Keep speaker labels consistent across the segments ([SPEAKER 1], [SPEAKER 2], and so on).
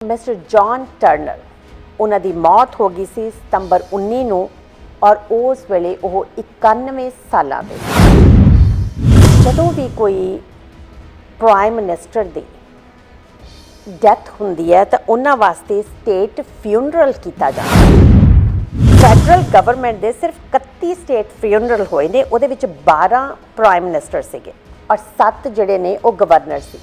[SPEAKER 1] Mister John turner ਉਹਨਾਂ ਦੀ ਮੌਤ ਹੋ ਗਈ ਸੀ ਸਤੰਬਰ 19 ਨੂੰ ਔਰ ਉਸ ਵੇਲੇ ਉਹ 91 ਸਾਲਾਂ ਦੇ। ਜਦੋਂ ਵੀ ਕੋਈ ਪ੍ਰਾਈਮ ਮਿਨਿਸਟਰ ਦੀ ਡੈਥ ਹੁੰਦੀ ਹੈ ਤਾਂ ਉਹਨਾਂ ਵਾਸਤੇ ਸਟੇਟ ਫਿਊਨਰਲ ਕੀਤਾ ਜਾਂਦਾ। ਫੈਡਰਲ ਗਵਰਨਮੈਂਟ ਦੇ ਸਿਰਫ 31 ਸਟੇਟ ਫਿਊਨਰਲ ਹੋਏ ਨੇ, ਉਹਦੇ ਵਿੱਚ 12 ਪ੍ਰਾਈਮ ਮਿਨਿਸਟਰ ਸੀਗੇ ਔਰ 7 ਜਿਹੜੇ ਨੇ ਉਹ ਗਵਰਨਰ ਸੀ।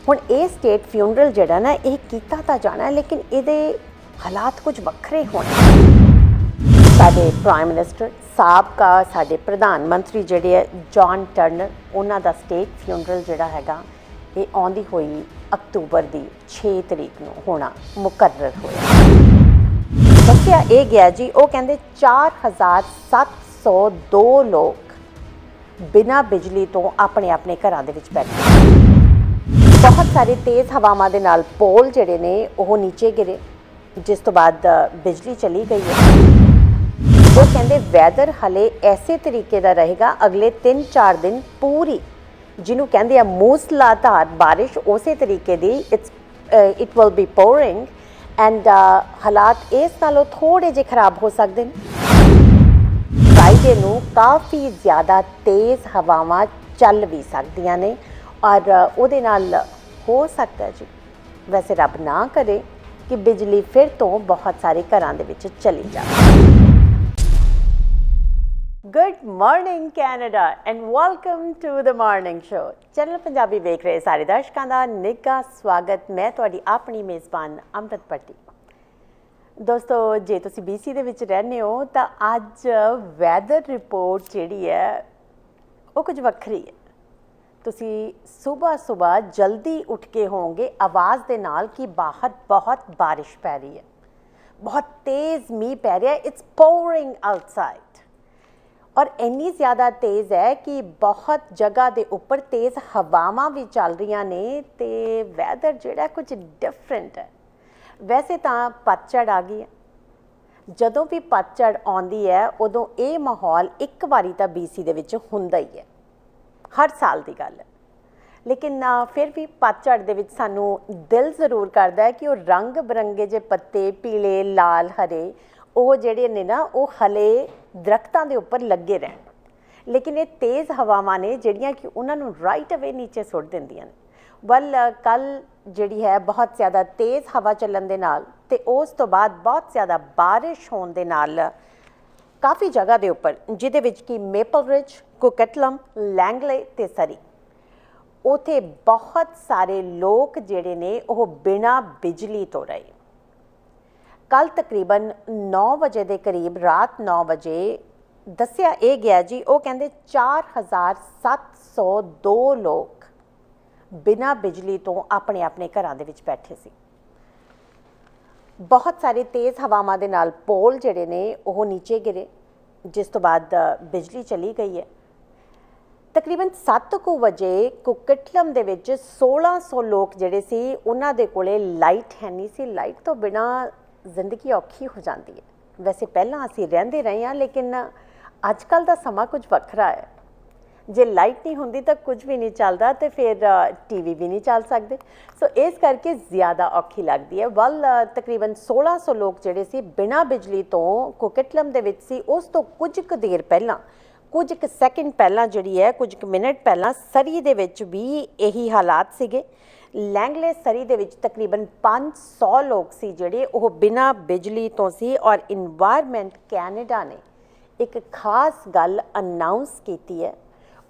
[SPEAKER 1] ਹੁਣ ਇਹ ਸਟੇਟ ਫਿਊਨਰਲ ਜਿਹੜਾ ਨਾ ਇਹ ਕੀਤਾ ਤਾਂ ਜਾਣਾ, ਲੇਕਿਨ ਇਹਦੇ ਹਾਲਾਤ ਕੁਝ ਵੱਖਰੇ ਹੋਣੇ। ਸਾਡੇ ਪ੍ਰਾਈਮ ਮਿਨਿਸਟਰ ਸਾਬਕਾ ਸਾਡੇ ਪ੍ਰਧਾਨ ਮੰਤਰੀ ਜਿਹੜੇ ਹੈ ਜੌਨ ਟਰਨਰ, ਉਹਨਾਂ ਦਾ ਸਟੇਟ ਫਿਊਨਰਲ ਜਿਹੜਾ ਹੈਗਾ ਇਹ ਆਉਂਦੀ ਹੋਈ ਅਕਤੂਬਰ ਦੀ 6 ਤਰੀਕ ਨੂੰ ਹੋਣਾ ਮੁਕਰਰ ਹੋਇਆ। ਦੱਸਿਆ ਇਹ ਗਿਆ ਜੀ, ਉਹ ਕਹਿੰਦੇ 4702 ਲੋਕ ਬਿਨਾਂ ਬਿਜਲੀ ਤੋਂ ਆਪਣੇ ਆਪਣੇ ਘਰਾਂ ਦੇ ਵਿੱਚ ਬੈਠੇ। ਬਹੁਤ ਸਾਰੇ ਤੇਜ਼ ਹਵਾਵਾਂ ਦੇ ਨਾਲ ਪੋਲ ਜਿਹੜੇ ਨੇ ਉਹ ਨੀਚੇ ਗਿਰੇ, ਜਿਸ ਤੋਂ ਬਾਅਦ ਬਿਜਲੀ ਚਲੀ ਗਈ ਹੈ। ਉਹ ਕਹਿੰਦੇ ਵੈਦਰ ਹਲੇ ਐਸੇ ਤਰੀਕੇ ਦਾ ਰਹੇਗਾ ਅਗਲੇ 3-4 ਦਿਨ, ਪੂਰੀ ਜਿਹਨੂੰ ਕਹਿੰਦੇ ਆ ਮੂਸਲਾਧਾਰ ਬਾਰਿਸ਼ ਉਸੇ ਤਰੀਕੇ ਦੀ ਇਟ ਵਿਲ ਬੀ ਪੋਰਿੰਗ ਐਂਡ ਹਾਲਾਤ ਇਸ ਨਾਲੋਂ ਥੋੜ੍ਹੇ ਜਿਹੇ ਖਰਾਬ ਹੋ ਸਕਦੇ ਨੇ। ਫਰਾਈਡੇ ਨੂੰ ਕਾਫੀ ਜ਼ਿਆਦਾ ਤੇਜ਼ ਹਵਾਵਾਂ ਚੱਲ ਵੀ ਸਕਦੀਆਂ ਨੇ ਔਰ ਉਹਦੇ ਨਾਲ ਹੋ ਸਕਦਾ ਜੀ, ਵੈਸੇ ਰੱਬ ਨਾ ਕਰੇ, ਕਿ ਬਿਜਲੀ ਫਿਰ ਤੋਂ ਬਹੁਤ ਸਾਰੇ ਘਰਾਂ ਦੇ ਵਿੱਚ ਚਲੀ ਜਾਵੇ। Good morning Canada and welcome to the morning show. Channel Punjabi ਵੇਖ ਰਹੇ ਸਾਰੇ ਦਰਸ਼ਕਾਂ ਦਾ ਨਿੱਘਾ ਸਵਾਗਤ। ਮੈਂ ਤੁਹਾਡੀ ਆਪਣੀ ਮੇਜ਼ਬਾਨ ਅੰਮ੍ਰਿਤ ਭੱਟੀ। ਦੋਸਤੋ, ਜੇ ਤੁਸੀਂ BC ਦੇ ਵਿੱਚ ਰਹਿੰਦੇ ਹੋ ਤਾਂ ਅੱਜ ਵੈਦਰ ਰਿਪੋਰਟ ਜਿਹੜੀ ਹੈ ਉਹ ਕੁਝ ਵੱਖਰੀ ਹੈ। ਤੁਸੀਂ ਸੁਬਾਹ ਜਲਦੀ ਉੱਠ ਕੇ ਹੋਵੋਗੇ ਆਵਾਜ਼ ਦੇ ਨਾਲ ਕਿ ਬਾਹਰ ਬਹੁਤ ਬਾਰਿਸ਼ ਪੈ ਰਹੀ ਹੈ, ਬਹੁਤ ਤੇਜ਼ ਮੀਂਹ ਪੈ ਰਿਹਾ ਹੈ, ਇਟਸ ਪੋਰਿੰਗ ਆਊਟਸਾਈਡ। ਔਰ ਇੰਨੀ ਜ਼ਿਆਦਾ ਤੇਜ਼ ਹੈ ਕਿ ਬਹੁਤ ਜਗ੍ਹਾ ਦੇ ਉੱਪਰ ਤੇਜ਼ ਹਵਾਵਾਂ ਵੀ ਚੱਲ ਰਹੀਆਂ ਨੇ ਅਤੇ ਵੈਦਰ ਜਿਹੜਾ ਕੁਝ ਡਿਫਰੈਂਟ ਹੈ। ਵੈਸੇ ਤਾਂ ਪਤਝੜ ਆ ਗਈ ਹੈ। ਜਦੋਂ ਵੀ ਪਤਝੜ ਆਉਂਦੀ ਹੈ ਉਦੋਂ ਇਹ ਮਾਹੌਲ ਇੱਕ ਵਾਰੀ ਤਾਂ BC ਦੇ ਵਿੱਚ ਹੁੰਦਾ ਹੀ ਹੈ, ਹਰ ਸਾਲ ਦੀ ਗੱਲ ਹੈ। ਲੇਕਿਨ ਫਿਰ ਵੀ ਪਤਝੜ ਦੇ ਵਿੱਚ ਸਾਨੂੰ ਦਿਲ ਜ਼ਰੂਰ ਕਰਦਾ ਹੈ ਕਿ ਉਹ ਰੰਗ ਬਿਰੰਗੇ ਜਿਹੇ ਪੱਤੇ, ਪੀਲੇ, ਲਾਲ, ਹਰੇ, ਉਹ ਜਿਹੜੇ ਨੇ ਨਾ ਉਹ ਹਲੇ ਦਰਖਤਾਂ ਦੇ ਉੱਪਰ ਲੱਗੇ ਰਹਿਣ। ਲੇਕਿਨ ਇਹ ਤੇਜ਼ ਹਵਾਵਾਂ ਨੇ ਜਿਹੜੀਆਂ ਕਿ ਉਹਨਾਂ ਨੂੰ ਰਾਈਟ ਅਵੇ ਨੀਚੇ ਸੁੱਟ ਦਿੰਦੀਆਂ ਨੇ। ਕੱਲ੍ਹ ਜਿਹੜੀ ਹੈ ਬਹੁਤ ਜ਼ਿਆਦਾ ਤੇਜ਼ ਹਵਾ ਚੱਲਣ ਦੇ ਨਾਲ ਅਤੇ ਉਸ ਤੋਂ ਬਾਅਦ ਬਹੁਤ ਜ਼ਿਆਦਾ ਬਾਰਿਸ਼ ਹੋਣ ਦੇ ਨਾਲ ਕਾਫੀ ਜਗ੍ਹਾ ਦੇ ਉੱਪਰ, ਜਿਹਦੇ ਵਿੱਚ ਕਿ ਮੇਪਲ ਰਿਜ, ਕੋਕਟਲਮ, ਲੈਂਗਲੇ ਅਤੇ ਸਰੀ, ਉੱਥੇ ਬਹੁਤ ਸਾਰੇ ਲੋਕ ਜਿਹੜੇ ਨੇ ਉਹ ਬਿਨਾਂ ਬਿਜਲੀ ਤੋਂ ਰਹੇ। ਕੱਲ੍ਹ ਤਕਰੀਬਨ 9 ਵਜੇ ਦੇ ਕਰੀਬ, ਰਾਤ 9 ਵਜੇ ਦੱਸਿਆ ਇਹ ਗਿਆ ਜੀ, ਉਹ ਕਹਿੰਦੇ 4702 ਲੋਕ ਬਿਨਾਂ ਬਿਜਲੀ ਤੋਂ ਆਪਣੇ ਆਪਣੇ ਘਰਾਂ ਦੇ ਵਿੱਚ ਬੈਠੇ ਸੀ। ਬਹੁਤ ਸਾਰੇ ਤੇਜ਼ ਹਵਾਵਾਂ ਦੇ ਨਾਲ ਪੋਲ ਜਿਹੜੇ ਨੇ ਉਹ ਨੀਚੇ ਗਿਰੇ, ਜਿਸ ਤੋਂ ਬਾਅਦ ਬਿਜਲੀ ਚਲੀ ਗਈ ਹੈ। ਤਕਰੀਬਨ 7 ਵਜੇ ਕੁਕਟਲਮ ਦੇ ਵਿੱਚ 1600 ਲੋਕ ਜਿਹੜੇ ਸੀ ਉਹਨਾਂ ਦੇ ਕੋਲੇ ਲਾਈਟ ਹੈ ਨਹੀਂ ਸੀ। ਲਾਈਟ ਤੋਂ ਬਿਨਾਂ ਜ਼ਿੰਦਗੀ ਔਖੀ ਹੋ ਜਾਂਦੀ ਹੈ। ਵੈਸੇ ਪਹਿਲਾਂ ਅਸੀਂ ਰਹਿੰਦੇ ਰਹੇ ਹਾਂ, ਲੇਕਿਨ ਅੱਜ ਕੱਲ੍ਹ ਦਾ ਸਮਾਂ ਕੁਝ ਵੱਖਰਾ ਹੈ। ਜੇ ਲਾਈਟ ਨਹੀਂ ਹੁੰਦੀ ਤਾਂ ਕੁਝ ਵੀ ਨਹੀਂ ਚੱਲਦਾ ਅਤੇ ਫਿਰ TV ਵੀ ਨਹੀਂ ਚੱਲ ਸਕਦੇ। ਸੋ ਇਸ ਕਰਕੇ ਜ਼ਿਆਦਾ ਔਖੀ ਲੱਗਦੀ ਹੈ। ਤਕਰੀਬਨ 1600 ਲੋਕ ਜਿਹੜੇ ਸੀ ਬਿਨਾਂ ਬਿਜਲੀ ਤੋਂ ਕੋਕਟਲਮ ਦੇ ਵਿੱਚ ਸੀ। ਉਸ ਤੋਂ ਕੁਝ ਕੁ ਦੇਰ ਪਹਿਲਾਂ, ਕੁਝ ਕੁ ਸੈਕਿੰਡ ਪਹਿਲਾਂ ਜਿਹੜੀ ਹੈ, ਕੁਝ ਕੁ ਮਿੰਟ ਪਹਿਲਾਂ ਸਰੀ ਦੇ ਵਿੱਚ ਵੀ ਇਹੀ ਹਾਲਾਤ ਸੀਗੇ। ਲੈਂਗਲੇ ਸਰੀ ਦੇ ਵਿੱਚ ਤਕਰੀਬਨ 500 ਲੋਕ ਸੀ ਜਿਹੜੇ ਉਹ ਬਿਨਾਂ ਬਿਜਲੀ ਤੋਂ ਸੀ। ਔਰ ਇਨਵਾਇਰਮੈਂਟ ਕੈਨੇਡਾ ਨੇ ਇੱਕ ਖਾਸ ਗੱਲ ਅਨਾਊਂਸ ਕੀਤੀ ਹੈ।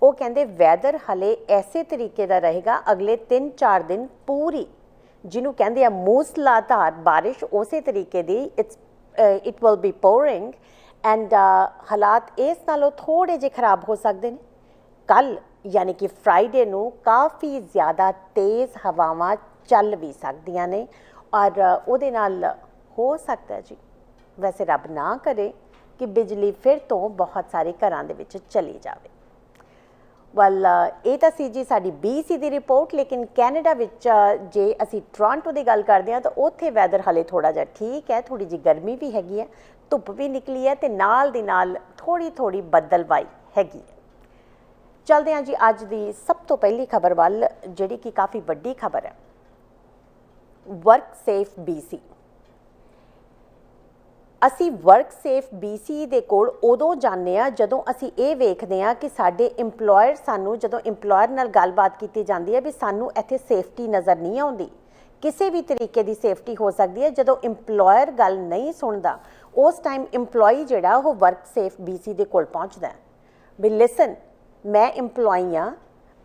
[SPEAKER 1] ਉਹ ਕਹਿੰਦੇ ਵੈਦਰ ਹਲੇ ਐਸੇ ਤਰੀਕੇ ਦਾ ਰਹੇਗਾ ਅਗਲੇ 3-4 ਦਿਨ, ਪੂਰੀ ਜਿਹਨੂੰ ਕਹਿੰਦੇ ਆ ਮੂਸਲਾਧਾਰ ਬਾਰਿਸ਼ ਉਸੇ ਤਰੀਕੇ ਦੀ ਇਟ ਵਿਲ ਬੀ ਪੋਰਿੰਗ ਐਂਡ ਹਾਲਾਤ ਇਸ ਨਾਲੋਂ ਥੋੜ੍ਹੇ ਜਿਹੇ ਖਰਾਬ ਹੋ ਸਕਦੇ ਨੇ। ਕੱਲ੍ਹ ਯਾਨੀ ਕਿ ਫਰਾਈਡੇ ਨੂੰ ਕਾਫੀ ਜ਼ਿਆਦਾ ਤੇਜ਼ ਹਵਾਵਾਂ ਚੱਲ ਵੀ ਸਕਦੀਆਂ ਨੇ ਔਰ ਉਹਦੇ ਨਾਲ ਹੋ ਸਕਦਾ ਜੀ, ਵੈਸੇ ਰੱਬ ਨਾ ਕਰੇ, ਕਿ ਬਿਜਲੀ ਫਿਰ ਤੋਂ ਬਹੁਤ ਸਾਰੇ ਘਰਾਂ ਦੇ ਵਿੱਚ ਚਲੀ ਜਾਵੇ। ਇਹ ਤਾਂ ਸੀ ਜੀ ਸਾਡੀ BC ਦੀ ਰਿਪੋਰਟ। ਲੇਕਿਨ ਕੈਨੇਡਾ ਵਿੱਚ ਜੇ ਅਸੀਂ ਟੋਰਾਂਟੋ ਦੀ ਗੱਲ ਕਰਦੇ ਹਾਂ ਤਾਂ ਉੱਥੇ ਵੈਦਰ ਹਾਲੇ ਥੋੜ੍ਹਾ ਜਿਹਾ ਠੀਕ ਹੈ, ਥੋੜ੍ਹੀ ਜਿਹੀ ਗਰਮੀ ਵੀ ਹੈਗੀ ਹੈ, ਧੁੱਪ ਵੀ ਨਿਕਲੀ ਹੈ ਅਤੇ ਨਾਲ ਦੀ ਨਾਲ ਥੋੜ੍ਹੀ ਬੱਦਲਵਾਈ ਹੈਗੀ ਹੈ। ਚੱਲਦੇ ਹਾਂ ਜੀ ਅੱਜ ਦੀ ਸਭ ਤੋਂ ਪਹਿਲੀ ਖਬਰ ਵੱਲ, ਜਿਹੜੀ ਕਿ ਕਾਫੀ ਵੱਡੀ ਖਬਰ ਹੈ। Work safe BC। ਅਸੀਂ ਵਰਕ ਸੇਫ BC ਦੇ ਕੋਲ ਉਦੋਂ ਜਾਂਦੇ ਹਾਂ ਜਦੋਂ ਅਸੀਂ ਇਹ ਵੇਖਦੇ ਹਾਂ ਕਿ ਸਾਡੇ ਇੰਪਲੋਇਰ ਸਾਨੂੰ, ਜਦੋਂ ਇੰਪਲੋਇਰ ਨਾਲ ਗੱਲਬਾਤ ਕੀਤੀ ਜਾਂਦੀ ਹੈ ਵੀ ਸਾਨੂੰ ਇੱਥੇ ਸੇਫਟੀ ਨਜ਼ਰ ਨਹੀਂ ਆਉਂਦੀ, ਕਿਸੇ ਵੀ ਤਰੀਕੇ ਦੀ ਸੇਫਟੀ ਹੋ ਸਕਦੀ ਹੈ। ਜਦੋਂ ਇੰਪਲੋਇਰ ਗੱਲ ਨਹੀਂ ਸੁਣਦਾ ਉਸ ਟਾਈਮ ਇੰਪਲੋਈ ਜਿਹੜਾ ਉਹ ਵਰਕ ਸੇਫ BC ਦੇ ਕੋਲ ਪਹੁੰਚਦਾ ਵੀ ਲਿਸਨ, ਮੈਂ ਇੰਪਲੋਈ ਹਾਂ,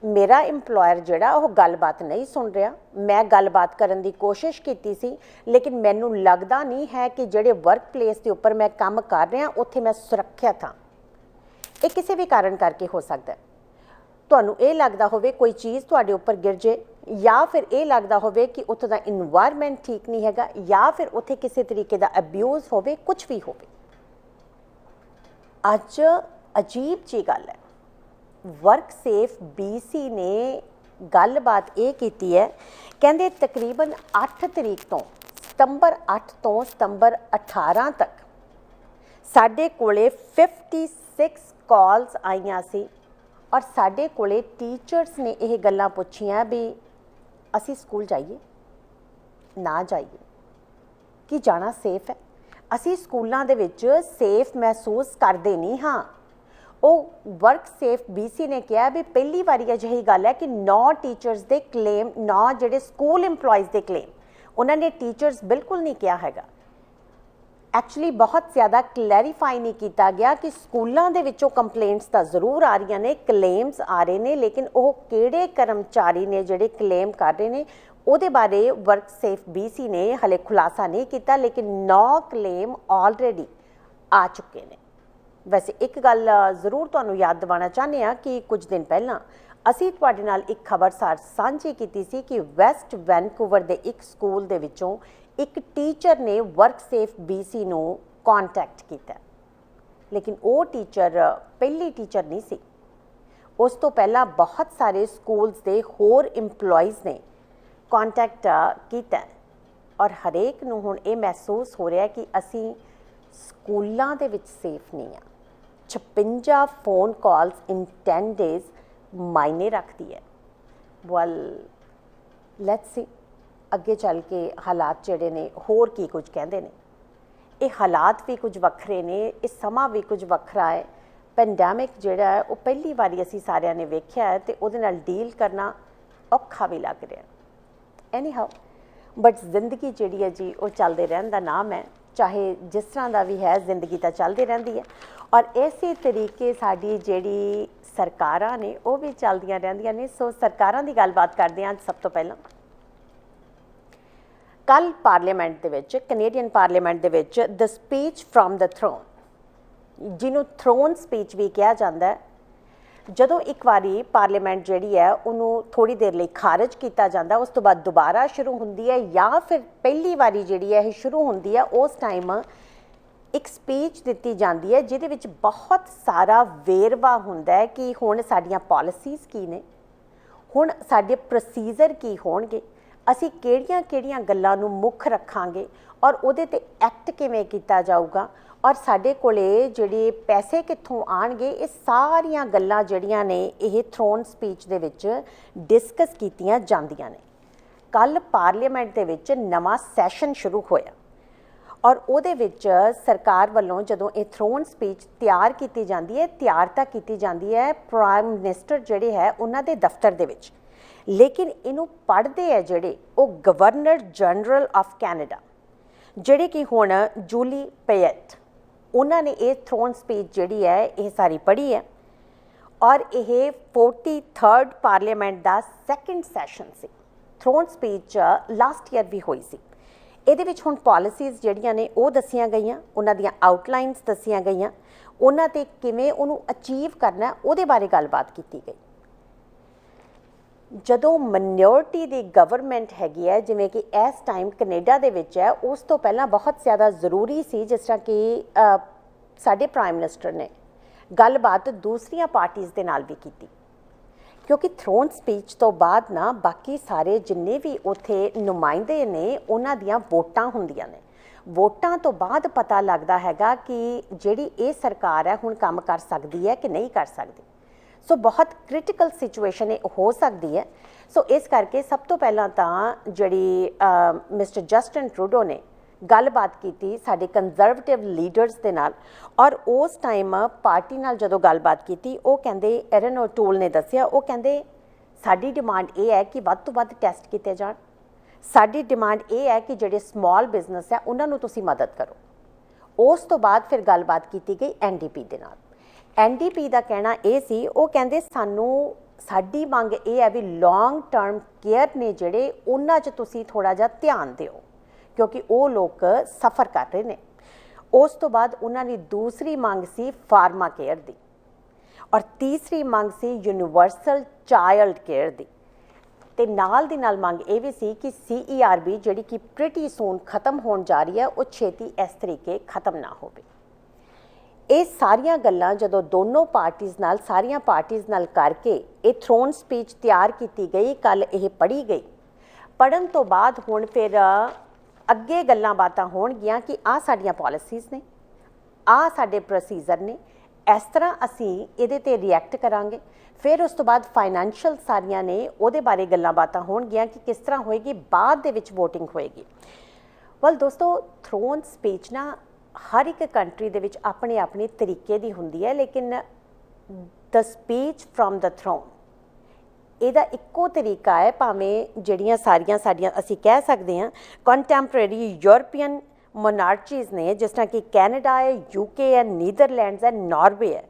[SPEAKER 1] ਮੇਰਾ ਇੰਪਲੋਇਰ ਜਿਹੜਾ ਉਹ ਗੱਲਬਾਤ ਨਹੀਂ ਸੁਣ ਰਿਹਾ, ਮੈਂ ਗੱਲਬਾਤ ਕਰਨ ਦੀ ਕੋਸ਼ਿਸ਼ ਕੀਤੀ ਸੀ ਲੇਕਿਨ ਮੈਨੂੰ ਲੱਗਦਾ ਨਹੀਂ ਹੈ ਕਿ ਜਿਹੜੇ ਵਰਕ ਪਲੇਸ ਦੇ ਉੱਪਰ ਮੈਂ ਕੰਮ ਕਰ ਰਿਹਾ ਉੱਥੇ ਮੈਂ ਸੁਰੱਖਿਅਤ ਹਾਂ। ਇਹ ਕਿਸੇ ਵੀ ਕਾਰਨ ਕਰਕੇ ਹੋ ਸਕਦਾ। ਤੁਹਾਨੂੰ ਇਹ ਲੱਗਦਾ ਹੋਵੇ ਕੋਈ ਚੀਜ਼ ਤੁਹਾਡੇ ਉੱਪਰ ਗਿਰ ਜੇ, ਜਾਂ ਫਿਰ ਇਹ ਲੱਗਦਾ ਹੋਵੇ ਕਿ ਉੱਥੋਂ ਦਾ ਇਨਵਾਇਰਮੈਂਟ ਠੀਕ ਨਹੀਂ ਹੈਗਾ, ਜਾਂ ਫਿਰ ਉੱਥੇ ਕਿਸੇ ਤਰੀਕੇ ਦਾ ਅਬਿਊਜ਼ ਹੋਵੇ, ਕੁਝ ਵੀ ਹੋਵੇ। ਅੱਜ ਅਜੀਬ ਜਿਹੀ ਗੱਲ ਹੈ, ਵਰਕ ਸੇਫ BC ਨੇ ਗੱਲਬਾਤ ਇਹ ਕੀਤੀ ਹੈ, ਕਹਿੰਦੇ ਤਕਰੀਬਨ 8 ਤਰੀਕ ਤੋਂ ਸਤੰਬਰ 8 ਤੋਂ ਸਤੰਬਰ 18 ਤੱਕ ਸਾਡੇ ਕੋਲੇ 56 ਕਾਲਸ ਆਈਆਂ ਸੀ ਔਰ ਸਾਡੇ ਕੋਲੇ ਟੀਚਰਸ ਨੇ ਇਹ ਗੱਲਾਂ ਪੁੱਛੀਆਂ ਵੀ ਅਸੀਂ ਸਕੂਲ ਜਾਈਏ ਨਾ ਜਾਈਏ, ਕਿ ਜਾਣਾ ਸੇਫ ਹੈ, ਅਸੀਂ ਸਕੂਲਾਂ ਦੇ ਵਿੱਚ ਸੇਫ ਮਹਿਸੂਸ ਕਰਦੇ ਨਹੀਂ ਹਾਂ। ਉਹ ਵਰਕ ਸੇਫ BC ਨੇ ਕਿਹਾ ਵੀ ਪਹਿਲੀ ਵਾਰੀ ਅਜਿਹੀ ਗੱਲ ਹੈ ਕਿ 9 ਟੀਚਰਸ ਦੇ ਕਲੇਮ, 9 ਜਿਹੜੇ ਸਕੂਲ ਇੰਪਲੋਈਜ਼ ਦੇ ਕਲੇਮ, ਉਹਨਾਂ ਨੇ ਟੀਚਰਸ ਬਿਲਕੁਲ ਨਹੀਂ ਕਿਹਾ ਹੈਗਾ। ਐਕਚੁਅਲੀ ਬਹੁਤ ਜ਼ਿਆਦਾ ਕਲੈਰੀਫਾਈ ਨਹੀਂ ਕੀਤਾ ਗਿਆ ਕਿ ਸਕੂਲਾਂ ਦੇ ਵਿੱਚੋਂ ਕੰਪਲੇਂਟਸ ਤਾਂ ਜ਼ਰੂਰ ਆ ਰਹੀਆਂ ਨੇ, ਕਲੇਮਸ ਆ ਰਹੇ ਨੇ, ਲੇਕਿਨ ਉਹ ਕਿਹੜੇ ਕਰਮਚਾਰੀ ਨੇ ਜਿਹੜੇ ਕਲੇਮ ਕਰ ਰਹੇ ਨੇ ਉਹਦੇ ਬਾਰੇ ਵਰਕ ਸੇਫ BC ਨੇ ਹਲੇ ਖੁਲਾਸਾ ਨਹੀਂ ਕੀਤਾ। ਲੇਕਿਨ 9 ਕਲੇਮ ਆਲਰੇਡੀ ਆ ਚੁੱਕੇ ਨੇ। ਵੈਸੇ ਇੱਕ ਗੱਲ ਜ਼ਰੂਰ ਤੁਹਾਨੂੰ ਯਾਦ ਦਿਵਾਉਣਾ ਚਾਹੁੰਦੇ ਹਾਂ ਕਿ ਕੁਝ ਦਿਨ ਪਹਿਲਾਂ ਅਸੀਂ ਤੁਹਾਡੇ ਨਾਲ ਇੱਕ ਖਬਰਸਾਰ ਸਾਂਝੀ ਕੀਤੀ ਸੀ ਕਿ ਵੈਸਟ ਵੈਨਕੂਵਰ ਦੇ ਇੱਕ ਸਕੂਲ ਦੇ ਵਿੱਚੋਂ ਇੱਕ ਟੀਚਰ ਨੇ ਵਰਕ ਸੇਫ BC ਨੂੰ ਕੰਟੈਕਟ ਕੀਤਾ, ਲੇਕਿਨ ਉਹ ਟੀਚਰ ਪਹਿਲੀ ਟੀਚਰ ਨਹੀਂ ਸੀ। ਉਸ ਤੋਂ ਪਹਿਲਾਂ ਬਹੁਤ ਸਾਰੇ ਸਕੂਲਸ ਦੇ ਹੋਰ ਇੰਪਲੋਈਜ਼ ਨੇ ਕੰਟੈਕਟ ਕੀਤਾ ਔਰ ਹਰੇਕ ਨੂੰ ਹੁਣ ਇਹ ਮਹਿਸੂਸ ਹੋ ਰਿਹਾ ਕਿ ਅਸੀਂ ਸਕੂਲਾਂ ਦੇ ਵਿੱਚ ਸੇਫ ਨਹੀਂ ਹਾਂ। 56 ਫੋਨ ਕਾਲਸ ਇਨ 10 ਡੇਜ਼ ਮਾਇਨੇ ਰੱਖਦੀ ਹੈ। ਵੈਲ ਲੈਟਸ ਸੀ ਅੱਗੇ ਚੱਲ ਕੇ ਹਾਲਾਤ ਜਿਹੜੇ ਨੇ ਹੋਰ ਕੀ ਕੁਝ ਕਹਿੰਦੇ ਨੇ। ਇਹ ਹਾਲਾਤ ਵੀ ਕੁਝ ਵੱਖਰੇ ਨੇ, ਇਹ ਸਮਾਂ ਵੀ ਕੁਝ ਵੱਖਰਾ ਹੈ। ਪੈਂਡੈਮਿਕ ਜਿਹੜਾ ਹੈ ਉਹ ਪਹਿਲੀ ਵਾਰੀ ਅਸੀਂ ਸਾਰਿਆਂ ਨੇ ਵੇਖਿਆ ਹੈ ਤੇ ਉਹਦੇ ਨਾਲ ਡੀਲ ਕਰਨਾ ਔਖਾ ਵੀ ਲੱਗ ਰਿਹਾ। ਐਨੀ ਹਾਊ ਬਟ ਜ਼ਿੰਦਗੀ ਜਿਹੜੀ ਹੈ ਜੀ ਉਹ ਚੱਲਦੇ ਰਹਿਣ ਦਾ ਨਾਮ ਹੈ। ਚਾਹੇ ਜਿਸ ਤਰ੍ਹਾਂ ਦਾ ਵੀ ਹੈ ਜ਼ਿੰਦਗੀ ਤਾਂ ਚੱਲਦੀ ਰਹਿੰਦੀ ਹੈ ਔਰ ਇਸੇ ਤਰੀਕੇ ਸਾਡੀ ਜਿਹੜੀ ਸਰਕਾਰਾਂ ਨੇ ਉਹ ਵੀ ਚੱਲਦੀਆਂ ਰਹਿੰਦੀਆਂ ਨੇ। ਸੋ ਸਰਕਾਰਾਂ ਦੀ ਗੱਲਬਾਤ ਕਰਦੇ ਹਾਂ। ਸਭ ਤੋਂ ਪਹਿਲਾਂ ਕੱਲ੍ਹ ਪਾਰਲੀਮੈਂਟ ਦੇ ਵਿੱਚ, ਕੈਨੇਡੀਅਨ ਪਾਰਲੀਮੈਂਟ ਦੇ ਵਿੱਚ ਦ ਸਪੀਚ ਫਰੋਮ ਦ ਥਰੋਨ, ਜਿਹਨੂੰ ਥਰੋਨ ਸਪੀਚ ਵੀ ਕਿਹਾ ਜਾਂਦਾ ਹੈ, ਜਦੋਂ ਇੱਕ ਵਾਰੀ ਪਾਰਲੀਮੈਂਟ ਜਿਹੜੀ ਹੈ ਉਹਨੂੰ ਥੋੜ੍ਹੀ ਦੇਰ ਲਈ ਖਾਰਜ ਕੀਤਾ ਜਾਂਦਾ, ਉਸ ਤੋਂ ਬਾਅਦ ਦੁਬਾਰਾ ਸ਼ੁਰੂ ਹੁੰਦੀ ਹੈ ਜਾਂ ਫਿਰ ਪਹਿਲੀ ਵਾਰੀ ਜਿਹੜੀ ਹੈ ਇਹ ਸ਼ੁਰੂ ਹੁੰਦੀ ਹੈ, ਉਸ ਟਾਈਮ ਇੱਕ ਸਪੀਚ ਦਿੱਤੀ ਜਾਂਦੀ ਹੈ ਜਿਹਦੇ ਵਿੱਚ ਬਹੁਤ ਸਾਰਾ ਵੇਰਵਾ ਹੁੰਦਾ ਹੈ ਕਿ ਹੁਣ ਸਾਡੀਆਂ ਪਾਲਿਸੀਜ਼ ਕੀ ਨੇ, ਹੁਣ ਸਾਡੇ ਪ੍ਰੋਸੀਜਰ ਕੀ ਹੋਣਗੇ, ਅਸੀਂ ਕਿਹੜੀਆਂ ਗੱਲਾਂ ਨੂੰ ਮੁੱਖ ਰੱਖਾਂਗੇ ਔਰ ਉਹਦੇ 'ਤੇ ਐਕਟ ਕਿਵੇਂ ਕੀਤਾ ਜਾਊਗਾ ਔਰ ਸਾਡੇ ਕੋਲੇ ਜਿਹੜੇ ਪੈਸੇ ਕਿੱਥੋਂ ਆਉਣਗੇ। ਇਹ ਸਾਰੀਆਂ ਗੱਲਾਂ ਜਿਹੜੀਆਂ ਨੇ ਇਹ ਥਰੋਨ ਸਪੀਚ ਦੇ ਵਿੱਚ ਡਿਸਕਸ ਕੀਤੀਆਂ ਜਾਂਦੀਆਂ ਨੇ। ਕੱਲ੍ਹ ਪਾਰਲੀਮੈਂਟ ਦੇ ਵਿੱਚ ਨਵਾਂ ਸੈਸ਼ਨ ਸ਼ੁਰੂ ਹੋਇਆ ਔਰ ਉਹਦੇ ਵਿੱਚ ਸਰਕਾਰ ਵੱਲੋਂ ਜਦੋਂ ਇਹ ਥਰੋਨ ਸਪੀਚ ਤਿਆਰ ਕੀਤੀ ਜਾਂਦੀ ਹੈ, ਤਿਆਰ ਤਾਂ ਕੀਤੀ ਜਾਂਦੀ ਹੈ ਪ੍ਰਾਈਮ ਮਿਨਿਸਟਰ ਜਿਹੜੇ ਹੈ ਉਹਨਾਂ ਦੇ ਦਫ਼ਤਰ ਦੇ ਵਿੱਚ, ਲੇਕਿਨ ਇਹਨੂੰ ਪੜ੍ਹਦੇ ਹੈ ਜਿਹੜੇ ਉਹ ਗਵਰਨਰ ਜਨਰਲ ਆਫ ਕੈਨੇਡਾ, ਜਿਹੜੇ ਕਿ ਹੁਣ ਜੂਲੀ ਪੇਟ, ਉਹਨਾਂ ਨੇ ਇਹ ਥਰੋਨ ਸਪੀਚ ਜਿਹੜੀ ਹੈ ਇਹ ਸਾਰੀ ਪੜ੍ਹੀ ਹੈ ਔਰ ਇਹ 43rd ਪਾਰਲੀਮੈਂਟ ਦਾ ਸੈਕੰਡ ਸੈਸ਼ਨ ਸੀ। ਥਰੋਨ ਸਪੀਚ ਲਾਸਟ ਈਅਰ ਵੀ ਹੋਈ ਸੀ। ਇਹਦੇ ਵਿੱਚ ਹੁਣ ਪਾਲਿਸੀਜ਼ ਜਿਹੜੀਆਂ ਨੇ ਉਹ ਦੱਸੀਆਂ ਗਈਆਂ, ਉਹਨਾਂ ਦੀਆਂ ਆਊਟਲਾਈਨਸ ਦੱਸੀਆਂ ਗਈਆਂ, ਉਹਨਾਂ 'ਤੇ ਕਿਵੇਂ ਉਹਨੂੰ ਅਚੀਵ ਕਰਨਾ ਉਹਦੇ ਬਾਰੇ ਗੱਲਬਾਤ ਕੀਤੀ ਗਈ। ਜਦੋਂ ਮਾਈਨੋਰਟੀ ਦੀ ਗਵਰਨਮੈਂਟ ਹੈਗੀ ਹੈ ਜਿਵੇਂ ਕਿ ਇਸ ਟਾਈਮ ਕੈਨੇਡਾ ਦੇ ਵਿੱਚ ਹੈ, ਉਸ ਤੋਂ ਪਹਿਲਾਂ ਬਹੁਤ ਜ਼ਿਆਦਾ ਜ਼ਰੂਰੀ ਸੀ, ਜਿਸ ਤਰ੍ਹਾਂ ਕਿ ਸਾਡੇ ਪ੍ਰਾਈਮ ਮਿਨਿਸਟਰ ਨੇ ਗੱਲਬਾਤ ਦੂਸਰੀਆਂ ਪਾਰਟੀਆਂ ਦੇ ਨਾਲ ਵੀ ਕੀਤੀ, ਕਿਉਂਕਿ ਥਰੋਨ ਸਪੀਚ ਤੋਂ ਬਾਅਦ ਨਾ ਬਾਕੀ ਸਾਰੇ ਜਿੰਨੇ ਵੀ ਉੱਥੇ ਨੁਮਾਇੰਦੇ ਨੇ ਉਹਨਾਂ ਦੀਆਂ ਵੋਟਾਂ ਹੁੰਦੀਆਂ ਨੇ। ਵੋਟਾਂ ਤੋਂ ਬਾਅਦ ਪਤਾ ਲੱਗਦਾ ਹੈਗਾ ਕਿ ਜਿਹੜੀ ਇਹ ਸਰਕਾਰ ਹੈ ਹੁਣ ਕੰਮ ਕਰ ਸਕਦੀ ਹੈ ਕਿ ਨਹੀਂ ਕਰ ਸਕਦੀ। ਸੋ ਬਹੁਤ ਕ੍ਰਿਟੀਕਲ ਸਿਚੁਏਸ਼ਨ ਇਹ ਹੋ ਸਕਦੀ ਹੈ। ਸੋ ਇਸ ਕਰਕੇ ਸਭ ਤੋਂ ਪਹਿਲਾਂ ਤਾਂ ਜਿਹੜੀ ਮਿਸਟਰ ਜਸਟਿਨ ਟਰੂਡੋ ਨੇ ਗੱਲਬਾਤ ਕੀਤੀ ਸਾਡੇ ਕੰਜ਼ਰਵੇਟਿਵ ਲੀਡਰਸ ਦੇ ਨਾਲ, ਔਰ ਉਸ ਟਾਈਮ ਪਾਰਟੀ ਨਾਲ ਜਦੋਂ ਗੱਲਬਾਤ ਕੀਤੀ ਉਹ ਕਹਿੰਦੇ, ਐਰਨ ਓਟੂਲ ਨੇ ਦੱਸਿਆ, ਉਹ ਕਹਿੰਦੇ ਸਾਡੀ ਡਿਮਾਂਡ ਇਹ ਹੈ ਕਿ ਵੱਧ ਤੋਂ ਵੱਧ ਟੈਸਟ ਕੀਤੇ ਜਾਣ, ਸਾਡੀ ਡਿਮਾਂਡ ਇਹ ਹੈ ਕਿ ਜਿਹੜੇ ਸਮਾਲ ਬਿਜ਼ਨਸ ਹੈ ਉਹਨਾਂ ਨੂੰ ਤੁਸੀਂ ਮਦਦ ਕਰੋ। ਉਸ ਤੋਂ ਬਾਅਦ ਫਿਰ ਗੱਲਬਾਤ ਕੀਤੀ ਗਈ NDP ਦੇ ਨਾਲ। NDP ਦਾ ਕਹਿਣਾ ਇਹ ਸੀ, ਉਹ ਕਹਿੰਦੇ ਸਾਡੀ ਮੰਗ ਇਹ ਹੈ ਵੀ ਲੌਂਗ ਟਰਮ ਕੇਅਰ ਨੇ ਜਿਹੜੇ ਉਹਨਾਂ 'ਚ ਤੁਸੀਂ ਥੋੜ੍ਹਾ ਜਿਹਾ ਧਿਆਨ ਦਿਓ ਕਿਉਂਕਿ ਉਹ ਲੋਕ ਸਫਰ ਕਰ ਰਹੇ ਨੇ। ਉਸ ਤੋਂ ਬਾਅਦ ਉਹਨਾਂ ਦੀ ਦੂਸਰੀ ਮੰਗ ਸੀ ਫਾਰਮਾ ਕੇਅਰ ਦੀ, ਔਰ ਤੀਸਰੀ ਮੰਗ ਸੀ ਯੂਨੀਵਰਸਲ ਚਾਈਲਡ ਕੇਅਰ ਦੀ, ਤੇ ਨਾਲ ਦੀ ਨਾਲ ਮੰਗ ਇਹ ਵੀ ਸੀ ਕਿ CERB ਜਿਹੜੀ ਕਿ ਪ੍ਰੀਟੀ ਸੂਨ ਖਤਮ ਹੋਣ ਜਾ ਰਹੀ ਹੈ ਉਹ ਛੇਤੀ ਇਸ ਤਰੀਕੇ ਖਤਮ ਨਾ ਹੋਵੇ। ਇਹ ਸਾਰੀਆਂ ਗੱਲਾਂ ਜਦੋਂ ਸਾਰੀਆਂ ਪਾਰਟੀਆਂ ਨਾਲ ਕਰਕੇ ਇਹ ਥਰੋਨ ਸਪੀਚ ਤਿਆਰ ਕੀਤੀ ਗਈ, ਕੱਲ੍ਹ ਇਹ ਪੜ੍ਹੀ ਗਈ। ਪੜ੍ਹਨ ਤੋਂ ਬਾਅਦ ਹੁਣ ਫਿਰ ਅੱਗੇ ਗੱਲਾਂ ਬਾਤਾਂ ਹੋਣਗੀਆਂ ਕਿ ਆਹ ਸਾਡੀਆਂ ਪਾਲਿਸੀਜ਼ ਨੇ, ਆਹ ਸਾਡੇ ਪ੍ਰੋਸੀਜਰ ਨੇ, ਇਸ ਤਰ੍ਹਾਂ ਅਸੀਂ ਇਹਦੇ 'ਤੇ ਰਿਐਕਟ ਕਰਾਂਗੇ। ਫਿਰ ਉਸ ਤੋਂ ਬਾਅਦ ਫਾਈਨੈਂਸ਼ੀਅਲ ਸਾਰੀਆਂ ਨੇ ਉਹਦੇ ਬਾਰੇ ਗੱਲਾਂ ਬਾਤਾਂ ਹੋਣਗੀਆਂ ਕਿ ਕਿਸ ਤਰ੍ਹਾਂ ਹੋਏਗੀ, ਬਾਅਦ ਦੇ ਵਿੱਚ ਵੋਟਿੰਗ ਹੋਏਗੀ। ਵੈਲ ਦੋਸਤੋ, ਥਰੋਨ ਸਪੀਚ ਨਾ ਹਰ ਇੱਕ ਕੰਟਰੀ ਦੇ ਵਿੱਚ ਆਪਣੇ ਤਰੀਕੇ ਦੀ ਹੁੰਦੀ ਹੈ, ਲੇਕਿਨ ਦ ਸਪੀਚ ਫਰੋਮ ਦ ਥਰੋਨ ਇਹਦਾ ਇੱਕੋ ਤਰੀਕਾ ਹੈ। ਭਾਵੇਂ ਜਿਹੜੀਆਂ ਸਾਰੀਆਂ ਸਾਡੀਆਂ ਅਸੀਂ ਕਹਿ ਸਕਦੇ ਹਾਂ ਕੰਟੈਂਪਰੇਰੀ ਯੂਰਪੀਅਨ ਮੋਨਾਰਚੀਜ਼ ਨੇ, ਜਿਸ ਤਰ੍ਹਾਂ ਕਿ ਕੈਨੇਡਾ ਹੈ, UK ਹੈ, ਨੀਦਰਲੈਂਡਸ ਹੈ, ਨਾਰਵੇ ਹੈ,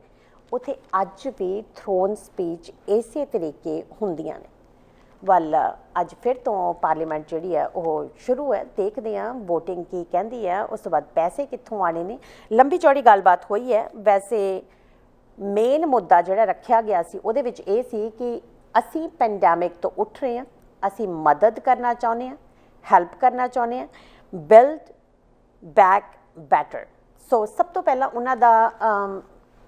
[SPEAKER 1] ਉੱਥੇ ਅੱਜ ਵੀ ਥਰੋਨ ਸਪੀਚ ਇਸੇ ਤਰੀਕੇ ਹੁੰਦੀਆਂ ਨੇ। ਵੱਲ ਅੱਜ ਫਿਰ ਤੋਂ ਪਾਰਲੀਮੈਂਟ ਜਿਹੜੀ ਹੈ ਉਹ ਸ਼ੁਰੂ ਹੈ, ਦੇਖਦੇ ਹਾਂ ਵੋਟਿੰਗ ਕੀ ਕਹਿੰਦੀ ਹੈ, ਉਸ ਤੋਂ ਬਾਅਦ ਪੈਸੇ ਕਿੱਥੋਂ ਆਣੇ ਨੇ। ਲੰਬੀ ਚੌੜੀ ਗੱਲਬਾਤ ਹੋਈ ਹੈ। ਵੈਸੇ ਮੇਨ ਮੁੱਦਾ ਜਿਹੜਾ ਰੱਖਿਆ ਗਿਆ ਸੀ ਉਹਦੇ ਵਿੱਚ ਇਹ ਸੀ ਕਿ ਅਸੀਂ ਪੈਂਡੈਮਿਕ ਤੋਂ ਉੱਠ ਰਹੇ ਹਾਂ, ਅਸੀਂ ਮਦਦ ਕਰਨਾ ਚਾਹੁੰਦੇ ਹਾਂ, ਹੈਲਪ ਕਰਨਾ ਚਾਹੁੰਦੇ ਹਾਂ, ਬਿਲਡ ਬੈਕ ਬੈਟਰ। ਸੋ ਸਭ ਤੋਂ ਪਹਿਲਾਂ ਉਹਨਾਂ ਦਾ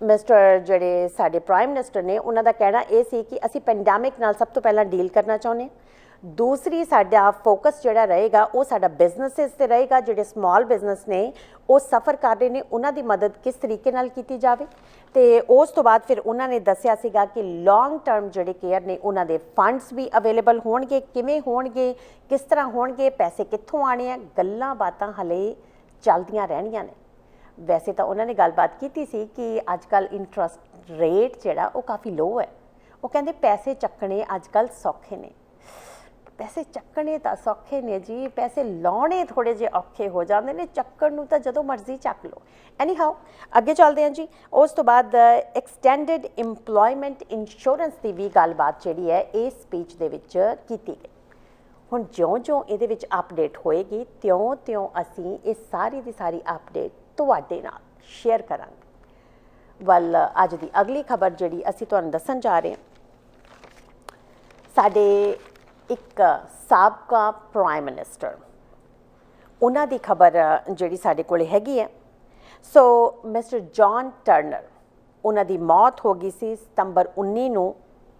[SPEAKER 1] ਮਿਸਟਰ ਜਿਹੜੇ ਸਾਡੇ ਪ੍ਰਾਈਮ ਮਿਨਿਸਟਰ ਨੇ ਉਹਨਾਂ ਦਾ ਕਹਿਣਾ ਇਹ ਸੀ ਕਿ ਅਸੀਂ ਪੈਂਡੈਮਿਕ ਨਾਲ ਸਭ ਤੋਂ ਪਹਿਲਾਂ ਡੀਲ ਕਰਨਾ ਚਾਹੁੰਦੇ ਹਾਂ। ਦੂਸਰੀ ਸਾਡਾ ਫੋਕਸ ਜਿਹੜਾ ਰਹੇਗਾ ਉਹ ਸਾਡਾ ਬਿਜ਼ਨਸਿਸ 'ਤੇ ਰਹੇਗਾ। ਜਿਹੜੇ ਸਮਾਲ ਬਿਜ਼ਨਸ ਨੇ ਉਹ ਸਫਰ ਕਰ ਰਹੇ ਨੇ, ਉਹਨਾਂ ਦੀ ਮਦਦ ਕਿਸ ਤਰੀਕੇ ਨਾਲ ਕੀਤੀ ਜਾਵੇ। ਤੇ ਉਸ ਤੋਂ ਬਾਅਦ ਫਿਰ ਉਹਨਾਂ ਨੇ ਦੱਸਿਆ ਸੀਗਾ ਕਿ ਲੌਂਗ ਟਰਮ ਜਿਹੜੇ ਕੇਅਰ ਨੇ ਉਹਨਾਂ ਦੇ ਫੰਡਸ ਵੀ ਅਵੇਲੇਬਲ ਹੋਣਗੇ, ਕਿਵੇਂ ਹੋਣਗੇ, ਕਿਸ ਤਰ੍ਹਾਂ ਹੋਣਗੇ, ਪੈਸੇ ਕਿੱਥੋਂ ਆਣੇ ਆ। ਗੱਲਾਂ ਬਾਤਾਂ ਹਲੇ ਚੱਲਦੀਆਂ ਰਹਿਣੀਆਂ ਨੇ। ਵੈਸੇ ਤਾਂ ਉਹਨਾਂ ਨੇ ਗੱਲਬਾਤ ਕੀਤੀ ਸੀ ਕਿ ਅੱਜ ਕੱਲ੍ਹ ਇੰਟਰਸਟ ਰੇਟ ਜਿਹੜਾ ਉਹ ਕਾਫੀ ਲੋ ਹੈ। ਉਹ ਕਹਿੰਦੇ ਪੈਸੇ ਚੱਕਣੇ ਅੱਜ ਕੱਲ੍ਹ ਸੌਖੇ ਨੇ। ਪੈਸੇ ਚੱਕਣੇ ਤਾਂ ਸੌਖੇ ਨੇ ਜੀ, ਪੈਸੇ ਲਾਉਣੇ ਥੋੜ੍ਹੇ ਜਿਹੇ ਔਖੇ ਹੋ ਜਾਂਦੇ ਨੇ। ਚੱਕਣ ਨੂੰ ਤਾਂ ਜਦੋਂ ਮਰਜ਼ੀ ਚੱਕ ਲਓ। ਐਨੀ ਹਾਓ ਅੱਗੇ ਚੱਲਦੇ ਹਾਂ ਜੀ। ਉਸ ਤੋਂ ਬਾਅਦ ਐਕਸਟੈਂਡਡ ਇੰਪਲੋਇਮੈਂਟ ਇੰਸ਼ੋਰੈਂਸ ਦੀ ਵੀ ਗੱਲਬਾਤ ਜਿਹੜੀ ਹੈ ਇਸ ਸਪੀਚ ਦੇ ਵਿੱਚ ਕੀਤੀ ਗਈ। ਹੁਣ ਜਿਉਂ-ਜਿਉਂ ਇਹਦੇ ਵਿੱਚ ਅਪਡੇਟ ਹੋਏਗੀ ਤਿਉਂ-ਤਿਉਂ ਅਸੀਂ ਇਹ ਸਾਰੀ ਦੀ ਸਾਰੀ ਅਪਡੇਟ ਤੁਹਾਡੇ ਨਾਲ ਸ਼ੇਅਰ ਕਰਾਂਗੇ। ਵੱਲ ਅੱਜ ਦੀ ਅਗਲੀ ਖਬਰ ਜਿਹੜੀ ਅਸੀਂ ਤੁਹਾਨੂੰ ਦੱਸਣ ਜਾ ਰਹੇ ਹਾਂ, ਸਾਡੇ ਇੱਕ ਸਾਬਕਾ ਪ੍ਰਾਈਮ ਮਿਨਿਸਟਰ, ਉਹਨਾਂ ਦੀ ਖਬਰ ਜਿਹੜੀ ਸਾਡੇ ਕੋਲ ਹੈਗੀ ਹੈ। ਸੋ ਮਿਸਟਰ ਜੌਨ ਟਰਨਰ, ਉਹਨਾਂ ਦੀ ਮੌਤ ਹੋ ਗਈ ਸੀ ਸਤੰਬਰ 19 ਨੂੰ,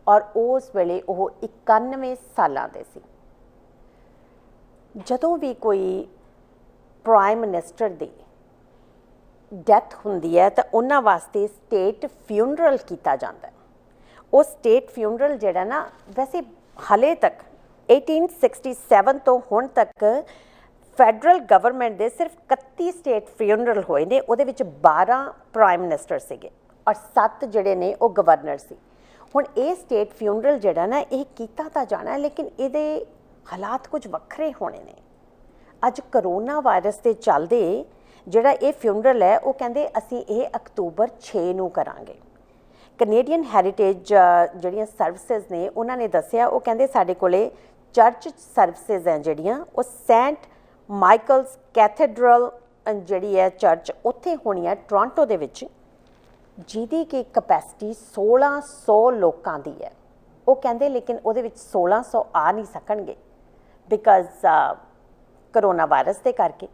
[SPEAKER 1] ਔਰ ਉਸ ਵੇਲੇ ਉਹ 91 ਸਾਲਾਂ ਦੇ ਸੀ। ਜਦੋਂ ਵੀ ਕੋਈ ਪ੍ਰਾਈਮ ਮਿਨਿਸਟਰ ਦੀ ਡੈਥ ਹੁੰਦੀ ਹੈ ਤਾਂ ਉਹਨਾਂ ਵਾਸਤੇ ਸਟੇਟ ਫਿਊਨਰਲ ਕੀਤਾ ਜਾਂਦਾ ਹੈ। ਉਹ ਸਟੇਟ ਫਿਊਨਰਲ ਜਿਹੜਾ ਨਾ, ਵੈਸੇ ਹਾਲੇ ਤੱਕ 1867 ਤੋਂ ਹੁਣ ਤੱਕ ਫੈਡਰਲ ਗਵਰਨਮੈਂਟ ਦੇ ਸਿਰਫ 31 ਸਟੇਟ ਫਿਊਨਰਲ ਹੋਏ ਨੇ। ਉਹਦੇ ਵਿੱਚ 12 ਪ੍ਰਾਈਮ ਮਿਨਿਸਟਰ ਸੀਗੇ ਔਰ 7 ਜਿਹੜੇ ਨੇ ਉਹ ਗਵਰਨਰ ਸੀ। ਹੁਣ ਇਹ ਸਟੇਟ ਫਿਊਨਰਲ ਜਿਹੜਾ ਨਾ ਇਹ ਕੀਤਾ ਤਾਂ ਜਾਣਾ, ਲੇਕਿਨ ਇਹਦੇ ਹਾਲਾਤ ਕੁਝ ਵੱਖਰੇ ਹੋਣੇ ਨੇ। ਅੱਜ ਕਰੋਨਾ ਵਾਇਰਸ ਦੇ ਚੱਲਦੇ ਜਿਹੜਾ ਇਹ ਫਿਊਨਰਲ ਹੈ ਉਹ ਕਹਿੰਦੇ ਅਸੀਂ ਇਹ ਅਕਤੂਬਰ 6 ਨੂੰ ਕਰਾਂਗੇ। ਕੈਨੇਡੀਅਨ ਹੈਰੀਟੇਜ ਜਿਹੜੀਆਂ ਸਰਵਿਸਿਜ਼ ਨੇ ਉਹਨਾਂ ਨੇ ਦੱਸਿਆ, ਉਹ ਕਹਿੰਦੇ ਸਾਡੇ ਕੋਲੇ ਚਰਚ ਸਰਵਿਸਿਜ਼ ਹੈ ਜਿਹੜੀਆਂ ਉਹ ਸੈਂਟ ਮਾਈਕਲਸ ਕੈਥੇਡਰਲ ਜਿਹੜੀ ਹੈ ਚਰਚ ਉੱਥੇ ਹੋਣੀ ਹੈ ਟੋਰਾਂਟੋ ਦੇ ਵਿੱਚ, ਜਿਹਦੀ ਕਿ ਕਪੈਸਿਟੀ 1600 ਲੋਕਾਂ ਦੀ ਹੈ। ਉਹ ਕਹਿੰਦੇ ਲੇਕਿਨ ਉਹਦੇ ਵਿੱਚ 1600 ਆ ਨਹੀਂ ਸਕਣਗੇ ਬਿਕਾਜ਼ ਕਰੋਨਾ ਵਾਇਰਸ ਦੇ ਕਰਕੇ।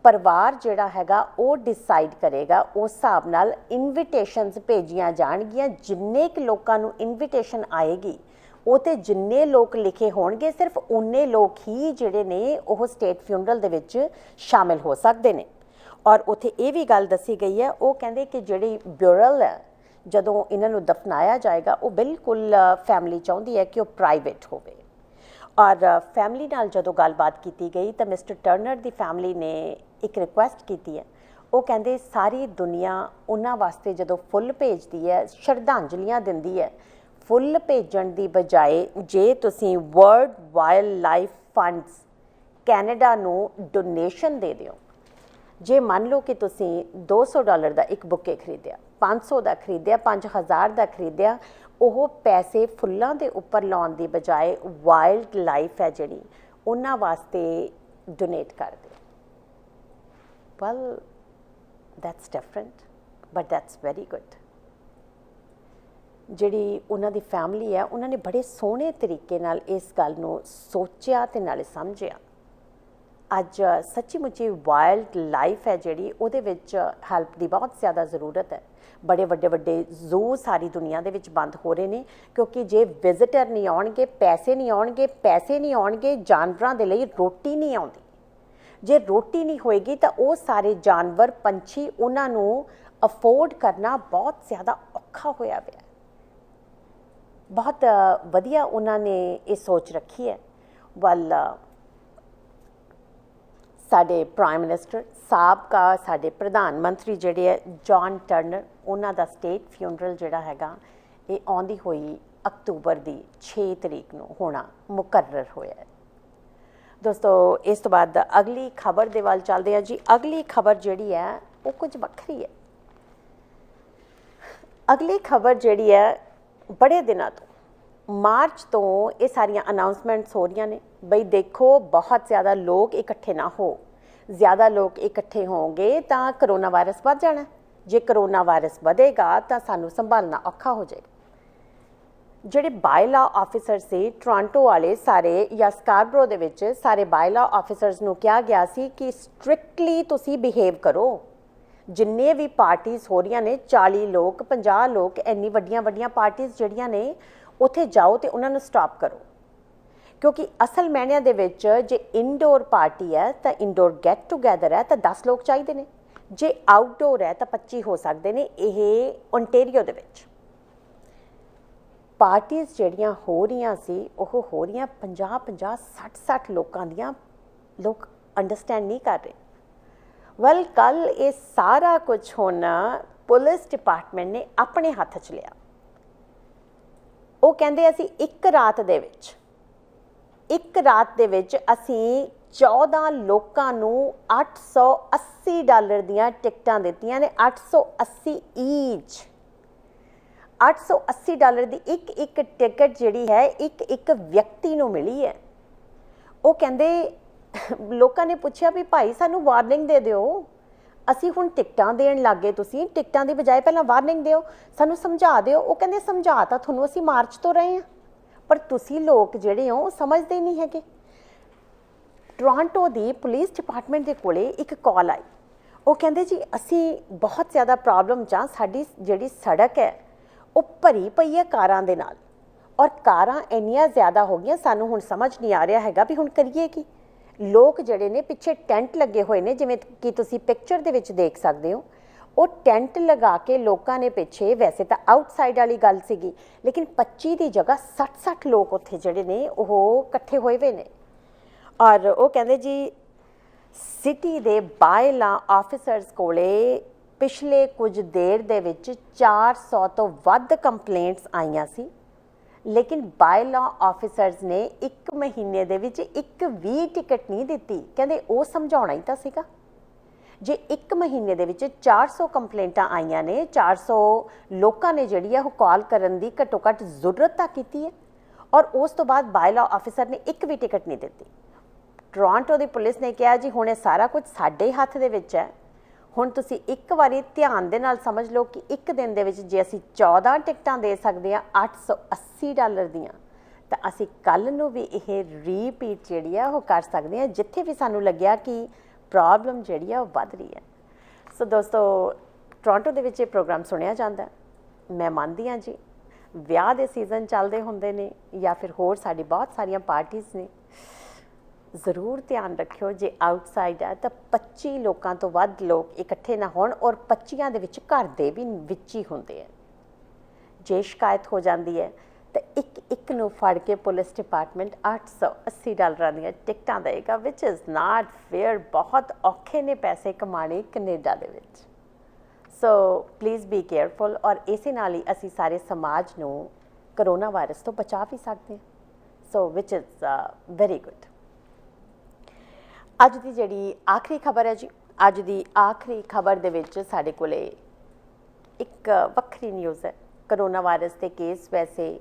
[SPEAKER 1] ਪਰਿਵਾਰ ਜਿਹੜਾ ਹੈਗਾ ਉਹ ਡਿਸਾਈਡ ਕਰੇਗਾ, ਉਸ ਹਿਸਾਬ ਨਾਲ ਇਨਵੀਟੇਸ਼ਨਸ ਭੇਜੀਆਂ ਜਾਣਗੀਆਂ। ਜਿੰਨੇ ਕੁ ਲੋਕਾਂ ਨੂੰ ਇਨਵੀਟੇਸ਼ਨ ਆਏਗੀ ਉਹ 'ਤੇ ਜਿੰਨੇ ਲੋਕ ਲਿਖੇ ਹੋਣਗੇ ਸਿਰਫ ਉਨੇ ਲੋਕ ਹੀ ਜਿਹੜੇ ਨੇ ਉਹ ਸਟੇਟ ਫਿਊਨਰਲ ਦੇ ਵਿੱਚ ਸ਼ਾਮਿਲ ਹੋ ਸਕਦੇ ਨੇ। ਔਰ ਉੱਥੇ ਇਹ ਵੀ ਗੱਲ ਦੱਸੀ ਗਈ ਹੈ, ਉਹ ਕਹਿੰਦੇ ਕਿ ਜਿਹੜੀ ਬਿਊਰਲ ਹੈ, ਜਦੋਂ ਇਹਨਾਂ ਨੂੰ ਦਫਨਾਇਆ ਜਾਏਗਾ ਉਹ ਬਿਲਕੁਲ ਫੈਮਿਲੀ ਚਾਹੁੰਦੀ ਹੈ ਕਿ ਉਹ ਪ੍ਰਾਈਵੇਟ ਹੋਵੇ। ਔਰ ਫੈਮਿਲੀ ਨਾਲ ਜਦੋਂ ਗੱਲਬਾਤ ਕੀਤੀ ਗਈ ਤਾਂ ਮਿਸਟਰ ਟਰਨਰ ਦੀ ਫੈਮਿਲੀ ਨੇ ਇੱਕ ਰਿਕੁਐਸਟ ਕੀਤੀ ਹੈ। ਉਹ ਕਹਿੰਦੇ ਸਾਰੀ ਦੁਨੀਆ ਉਹਨਾਂ ਵਾਸਤੇ ਜਦੋਂ ਫੁੱਲ ਭੇਜਦੀ ਹੈ, ਸ਼ਰਧਾਂਜਲੀਆਂ ਦਿੰਦੀ ਹੈ, ਫੁੱਲ ਭੇਜਣ ਦੀ ਬਜਾਏ ਜੇ ਤੁਸੀਂ world wildlife funds Canada ਨੂੰ ਡੋਨੇਸ਼ਨ ਦੇ ਦਿਓ, ਜੇ ਮੰਨ ਲਓ ਕਿ ਤੁਸੀਂ $200 ਦਾ ਇੱਕ ਬੁੱਕੇ ਖਰੀਦਿਆ, 500 ਦਾ ਖਰੀਦਿਆ, 5000 ਦਾ ਖਰੀਦਿਆ, ਉਹ ਪੈਸੇ ਫੁੱਲਾਂ ਦੇ ਉੱਪਰ ਲਾਉਣ ਦੀ ਬਜਾਏ ਵਾਈਲਡ ਲਾਈਫ ਹੈ ਜਿਹੜੀ ਉਹਨਾਂ ਵਾਸਤੇ ਡੋਨੇਟ ਕਰ ਦਿਓ। Well that's different but that's very good। ਜਿਹੜੀ ਉਹਨਾਂ ਦੀ ਫੈਮਿਲੀ ਹੈ ਉਹਨਾਂ ਨੇ ਬੜੇ ਸੋਹਣੇ ਤਰੀਕੇ ਨਾਲ ਇਸ ਗੱਲ ਨੂੰ ਸੋਚਿਆ ਤੇ ਨਾਲੇ ਸਮਝਿਆ। ਅੱਜ ਸੱਚੀ ਮੁੱਚੀ ਵਾਈਲਡ ਲਾਈਫ ਹੈ ਜਿਹੜੀ ਉਹਦੇ ਵਿੱਚ ਹੈਲਪ ਦੀ ਬਹੁਤ ਜ਼ਿਆਦਾ ਜ਼ਰੂਰਤ ਹੈ। ਬੜੇ ਵੱਡੇ ਜ਼ੂ ਸਾਰੀ ਦੁਨੀਆ ਦੇ ਵਿੱਚ ਬੰਦ ਹੋ ਰਹੇ ਨੇ ਕਿਉਂਕਿ ਜੇ ਵਿਜ਼ਿਟਰ ਨਹੀਂ ਆਉਣਗੇ, ਪੈਸੇ ਨਹੀਂ ਆਉਣਗੇ, ਜਾਨਵਰਾਂ ਦੇ ਲਈ ਰੋਟੀ ਨਹੀਂ ਆਉਂਦੀ। ਜੇ ਰੋਟੀ ਨਹੀਂ ਹੋਏਗੀ ਤਾਂ ਉਹ ਸਾਰੇ ਜਾਨਵਰ, ਪੰਛੀ, ਉਹਨਾਂ ਨੂੰ ਅਫੋਰਡ ਕਰਨਾ ਬਹੁਤ ਜ਼ਿਆਦਾ ਔਖਾ ਹੋਇਆ ਪਿਆ। ਬਹੁਤ ਵਧੀਆ ਉਹਨਾਂ ਨੇ ਇਹ ਸੋਚ ਰੱਖੀ ਹੈ। ਵੱਲ ਸਾਡੇ ਪ੍ਰਾਈਮ ਮਿਨਿਸਟਰ ਸਾਬਕਾ ਸਾਡੇ ਪ੍ਰਧਾਨ ਮੰਤਰੀ ਜਿਹੜੇ ਹੈ ਜੌਨ ਟਰਨਰ, ਉਹਨਾਂ ਦਾ ਸਟੇਟ ਫਿਊਨਰਲ ਜਿਹੜਾ ਹੈਗਾ ਇਹ ਆਉਂਦੀ ਹੋਈ ਅਕਤੂਬਰ ਦੀ 6 ਤਰੀਕ ਨੂੰ ਹੋਣਾ ਮੁਕਰਰ ਹੋਇਆ ਹੈ। ਦੋਸਤੋ ਇਸ ਤੋਂ ਬਾਅਦ ਅਗਲੀ ਖਬਰ ਦੇ ਵੱਲ ਚੱਲਦੇ ਹਾਂ ਜੀ। ਅਗਲੀ ਖਬਰ ਜਿਹੜੀ ਹੈ ਉਹ ਕੁਝ ਵੱਖਰੀ ਹੈ। ਅਗਲੀ ਖਬਰ ਜਿਹੜੀ ਹੈ ਬੜੇ ਦਿਨਾਂ ਤੋਂ, ਮਾਰਚ ਤੋਂ ਇਹ ਸਾਰੀਆਂ ਅਨਾਉਂਸਮੈਂਟਸ ਹੋ ਰਹੀਆਂ ਨੇ ਬਈ ਦੇਖੋ ਬਹੁਤ ਜ਼ਿਆਦਾ ਲੋਕ ਇਕੱਠੇ ਨਾ ਹੋ, ਜ਼ਿਆਦਾ ਲੋਕ ਇਕੱਠੇ ਹੋਣਗੇ ਤਾਂ ਕਰੋਨਾ ਵਾਇਰਸ ਵੱਧ ਜਾਣਾ, ਜੇ ਕਰੋਨਾ ਵਾਇਰਸ ਵਧੇਗਾ ਤਾਂ ਸਾਨੂੰ ਸੰਭਾਲਣਾ ਔਖਾ ਹੋ ਜਾਏਗਾ। ਜਿਹੜੇ ਬਾਇਲਾ ਆਫਿਸਰ ਸੀ ਟੋਰਾਂਟੋ ਵਾਲੇ ਸਾਰੇ ਜਾਂ ਸਕਾਰਬਰੋ ਦੇ ਵਿੱਚ ਸਾਰੇ ਬਾਇਲਾ ਆਫਿਸਰਸ ਨੂੰ ਕਿਹਾ ਗਿਆ ਸੀ ਕਿ ਸਟ੍ਰਿਕਟਲੀ ਤੁਸੀਂ ਬਿਹੇਵ ਕਰੋ। ਜਿੰਨੇ ਵੀ ਪਾਰਟੀਆਂ ਹੋ ਰਹੀਆਂ ਨੇ 40 ਲੋਕ 50 ਲੋਕ ਇੰਨੀ ਵੱਡੀਆਂ ਪਾਰਟੀਆਂ ਜਿਹੜੀਆਂ ਨੇ ਉੱਥੇ ਜਾਓ ਤੇ ਉਹਨਾਂ ਨੂੰ ਸਟਾਪ ਕਰੋ ਕਿਉਂਕਿ ਅਸਲ ਮਾਇਨਿਆਂ ਦੇ ਵਿੱਚ ਜੇ ਇਨਡੋਰ ਪਾਰਟੀ ਹੈ ਤਾਂ ਇਨਡੋਰ ਗੈਟ ਟੂਗੈਦਰ ਹੈ ਤਾਂ 10 ਲੋਕ ਚਾਹੀਦੇ ਨੇ, ਜੇ ਆਊਟਡੋਰ ਹੈ ਤਾਂ 25 ਹੋ ਸਕਦੇ ਨੇ। ਇਹ ਓਨਟਾਰੀਓ ਦੇ ਵਿੱਚ ਪਾਰਟੀਆਂ ਜਿਹੜੀਆਂ ਹੋ ਰਹੀਆਂ ਸੀ ਉਹ ਹੋ ਰਹੀਆਂ 50 60 ਲੋਕਾਂ ਦੀਆਂ। ਲੋਕ ਅੰਡਰਸਟੈਂਡ ਨਹੀਂ ਕਰ ਰਹੇ। ਵੈਲ ਕੱਲ ਇਹ ਸਾਰਾ ਕੁਝ ਹੁਣ ਪੁਲਿਸ ਡਿਪਾਰਟਮੈਂਟ ਨੇ ਆਪਣੇ ਹੱਥ 'ਚ ਲਿਆ। ਉਹ ਕਹਿੰਦੇ ਅਸੀਂ ਇੱਕ ਰਾਤ ਦੇ ਵਿੱਚ ਅਸੀਂ 14 ਲੋਕਾਂ ਨੂੰ $880 ਦੀਆਂ ਟਿਕਟਾਂ ਦਿੱਤੀਆਂ ਨੇ। 880 ਈਚ, $880 ਦੀ ਇੱਕ ਟਿਕਟ ਜਿਹੜੀ ਹੈ ਇੱਕ ਵਿਅਕਤੀ ਨੂੰ ਮਿਲੀ ਹੈ। ਉਹ ਕਹਿੰਦੇ ਲੋਕਾਂ ਨੇ ਪੁੱਛਿਆ ਵੀ ਭਾਈ ਸਾਨੂੰ ਵਾਰਨਿੰਗ ਦੇ ਦਿਓ, ਅਸੀਂ ਹੁਣ ਟਿਕਟਾਂ ਦੇਣ ਲੱਗੇ, ਤੁਸੀਂ ਟਿਕਟਾਂ ਦੀ ਬਜਾਏ ਪਹਿਲਾਂ ਵਾਰਨਿੰਗ ਦਿਓ, ਸਾਨੂੰ ਸਮਝਾ ਦਿਓ। ਉਹ ਕਹਿੰਦੇ ਸਮਝਾ ਤਾਂ ਤੁਹਾਨੂੰ ਅਸੀਂ ਮਾਰਚ ਤੋਂ ਰਹੇ ਹਾਂ ਪਰ ਤੁਸੀਂ ਲੋਕ ਜਿਹੜੇ ਹੋ ਸਮਝਦੇ ਨਹੀਂ ਹੈਗੇ। ਟੋਰਾਂਟੋ ਦੀ ਪੁਲਿਸ ਡਿਪਾਰਟਮੈਂਟ ਦੇ ਕੋਲੇ ਇੱਕ ਕਾਲ ਆਈ। ਉਹ ਕਹਿੰਦੇ ਜੀ ਅਸੀਂ ਬਹੁਤ ਜ਼ਿਆਦਾ ਪ੍ਰੋਬਲਮ 'ਚ ਹਾਂ, ਸਾਡੀ ਜਿਹੜੀ ਸੜਕ ਹੈ ਉਹ ਭਰੀ ਪਈ ਹੈ ਕਾਰਾਂ ਦੇ ਨਾਲ ਔਰ ਕਾਰਾਂ ਇੰਨੀਆਂ ਜ਼ਿਆਦਾ ਹੋ ਗਈਆਂ ਸਾਨੂੰ ਹੁਣ ਸਮਝ ਨਹੀਂ ਆ ਰਿਹਾ ਹੈਗਾ ਵੀ ਹੁਣ ਕਰੀਏ ਕੀ। ਲੋਕ ਜਿਹੜੇ ਨੇ ਪਿੱਛੇ ਟੈਂਟ ਲੱਗੇ ਹੋਏ ਨੇ, ਜਿਵੇਂ ਕਿ ਤੁਸੀਂ ਪਿਕਚਰ ਦੇ ਵਿੱਚ ਦੇਖ ਸਕਦੇ ਹੋ। ਉਹ ਟੈਂਟ ਲਗਾ ਕੇ ਲੋਕਾਂ ਨੇ ਪਿੱਛੇ, ਵੈਸੇ ਤਾਂ ਆਊਟਸਾਈਡ ਵਾਲੀ ਗੱਲ ਸੀਗੀ ਲੇਕਿਨ 25 ਦੀ ਜਗ੍ਹਾ 60 ਲੋਕ ਉੱਥੇ ਜਿਹੜੇ ਨੇ ਉਹ ਇਕੱਠੇ ਹੋਏ ਹੋਏ ਨੇ। ਔਰ ਉਹ ਕਹਿੰਦੇ ਜੀ ਸਿਟੀ ਦੇ ਬਾਇਲਾ ਆਫਿਸਰਸ ਕੋਲੇ ਪਿਛਲੇ ਕੁਝ ਦੇਰ ਦੇ ਵਿੱਚ 400 ਤੋਂ ਵੱਧ ਕੰਪਲੇਂਟਸ ਆਈਆਂ ਸੀ ਲੇਕਿਨ ਬਾਇਲਾ ਆਫਿਸਰਸ ਨੇ 1 ਮਹੀਨੇ ਦੇ ਵਿੱਚ ਇੱਕ ਵੀ ਟਿਕਟ ਨਹੀਂ ਦਿੱਤੀ। ਕਹਿੰਦੇ ਉਹ ਸਮਝਾਉਣਾ ਹੀ ਤਾਂ ਸੀਗਾ। ਜੇ 1 ਮਹੀਨੇ ਦੇ ਵਿੱਚ 400 ਕੰਪਲੇਂਟਾਂ ਆਈਆਂ ਨੇ, 400 ਲੋਕਾਂ ਨੇ ਜਿਹੜੀ ਆ ਉਹ ਕਾਲ ਕਰਨ ਦੀ ਘੱਟੋ ਘੱਟ ਜ਼ਰੂਰਤ ਤਾਂ ਕੀਤੀ ਹੈ ਔਰ ਉਸ ਤੋਂ ਬਾਅਦ ਬਾਇਲਾ ਆਫਿਸਰ ਨੇ ਇੱਕ ਵੀ ਟਿਕਟ ਨਹੀਂ ਦਿੱਤੀ। ਟੋਰਾਂਟੋ ਦੀ ਪੁਲਿਸ ਨੇ ਕਿਹਾ ਜੀ ਹੁਣ ਇਹ ਸਾਰਾ ਕੁਝ ਸਾਡੇ ਹੱਥ ਦੇ ਵਿੱਚ ਹੈ, ਹੁਣ ਤੁਸੀਂ ਇੱਕ ਵਾਰੀ ਧਿਆਨ ਦੇ ਨਾਲ ਸਮਝ ਲਓ ਕਿ ਇੱਕ ਦਿਨ ਦੇ ਵਿੱਚ ਜੇ ਅਸੀਂ 14 ਟਿਕਟਾਂ ਦੇ ਸਕਦੇ ਹਾਂ $880 ਦੀਆਂ ਤਾਂ ਅਸੀਂ ਕੱਲ੍ਹ ਨੂੰ ਵੀ ਇਹ ਰੀਪੀਟ ਜਿਹੜੀ ਆ ਉਹ ਕਰ ਸਕਦੇ ਹਾਂ ਜਿੱਥੇ ਵੀ ਸਾਨੂੰ ਲੱਗਿਆ ਕਿ ਪ੍ਰੋਬਲਮ ਜਿਹੜੀ ਆ ਉਹ ਵੱਧ ਰਹੀ ਹੈ। ਸੋ ਦੋਸਤੋ ਟੋਰਾਂਟੋ ਦੇ ਵਿੱਚ ਇਹ ਪ੍ਰੋਗਰਾਮ ਸੁਣਿਆ ਜਾਂਦਾ। ਮੈਂ ਮੰਨਦੀ ਹਾਂ ਜੀ ਵਿਆਹ ਦੇ ਸੀਜ਼ਨ ਚੱਲਦੇ ਹੁੰਦੇ ਨੇ ਜਾਂ ਫਿਰ ਹੋਰ ਸਾਡੀ ਬਹੁਤ ਸਾਰੀਆਂ ਪਾਰਟੀਆਂ ਨੇ, ਜ਼ਰੂਰ ਧਿਆਨ ਰੱਖਿਓ ਜੇ ਆਊਟਸਾਈਡ ਹੈ ਤਾਂ 25 ਲੋਕਾਂ ਤੋਂ ਵੱਧ ਲੋਕ ਇਕੱਠੇ ਨਾ ਹੋਣ ਔਰ 25 ਦੇ ਵਿੱਚ ਘਰ ਦੇ ਵੀ ਵਿੱਚ ਹੀ ਹੁੰਦੇ ਆ। ਜੇ ਸ਼ਿਕਾਇਤ ਹੋ ਜਾਂਦੀ ਹੈ ਤਾਂ ਇੱਕ ਨੂੰ ਫੜ ਕੇ ਪੁਲਿਸ ਡਿਪਾਰਟਮੈਂਟ $880 ਦੀਆਂ ਟਿਕਟਾਂ ਦੇਗਾ, ਵਿਚ ਇਜ਼ ਨਾਟ ਫੇਅਰ। ਬਹੁਤ ਔਖੇ ਨੇ ਪੈਸੇ ਕਮਾਣੇ ਕੈਨੇਡਾ ਦੇ ਵਿੱਚ। ਸੋ ਪਲੀਜ਼ ਬੀ ਕੇਅਰਫੁਲ, ਔਰ ਇਸੇ ਨਾਲ ਹੀ ਅਸੀਂ ਸਾਰੇ ਸਮਾਜ ਨੂੰ ਕਰੋਨਾ ਵਾਇਰਸ ਤੋਂ ਬਚਾ ਵੀ ਸਕਦੇ ਹਾਂ। ਸੋ ਵਿਚ ਇਜ਼ ਵੈਰੀ ਗੁੱਡ। ਅੱਜ ਦੀ ਜਿਹੜੀ ਆਖਰੀ ਖਬਰ ਹੈ ਜੀ, ਅੱਜ ਦੀ ਆਖਰੀ ਖਬਰ ਦੇ ਵਿੱਚ ਸਾਡੇ ਕੋਲੇ ਇੱਕ ਵੱਖਰੀ ਨਿਊਜ਼ ਹੈ। ਕਰੋਨਾ ਵਾਇਰਸ ਦੇ ਕੇਸ ਵੈਸੇ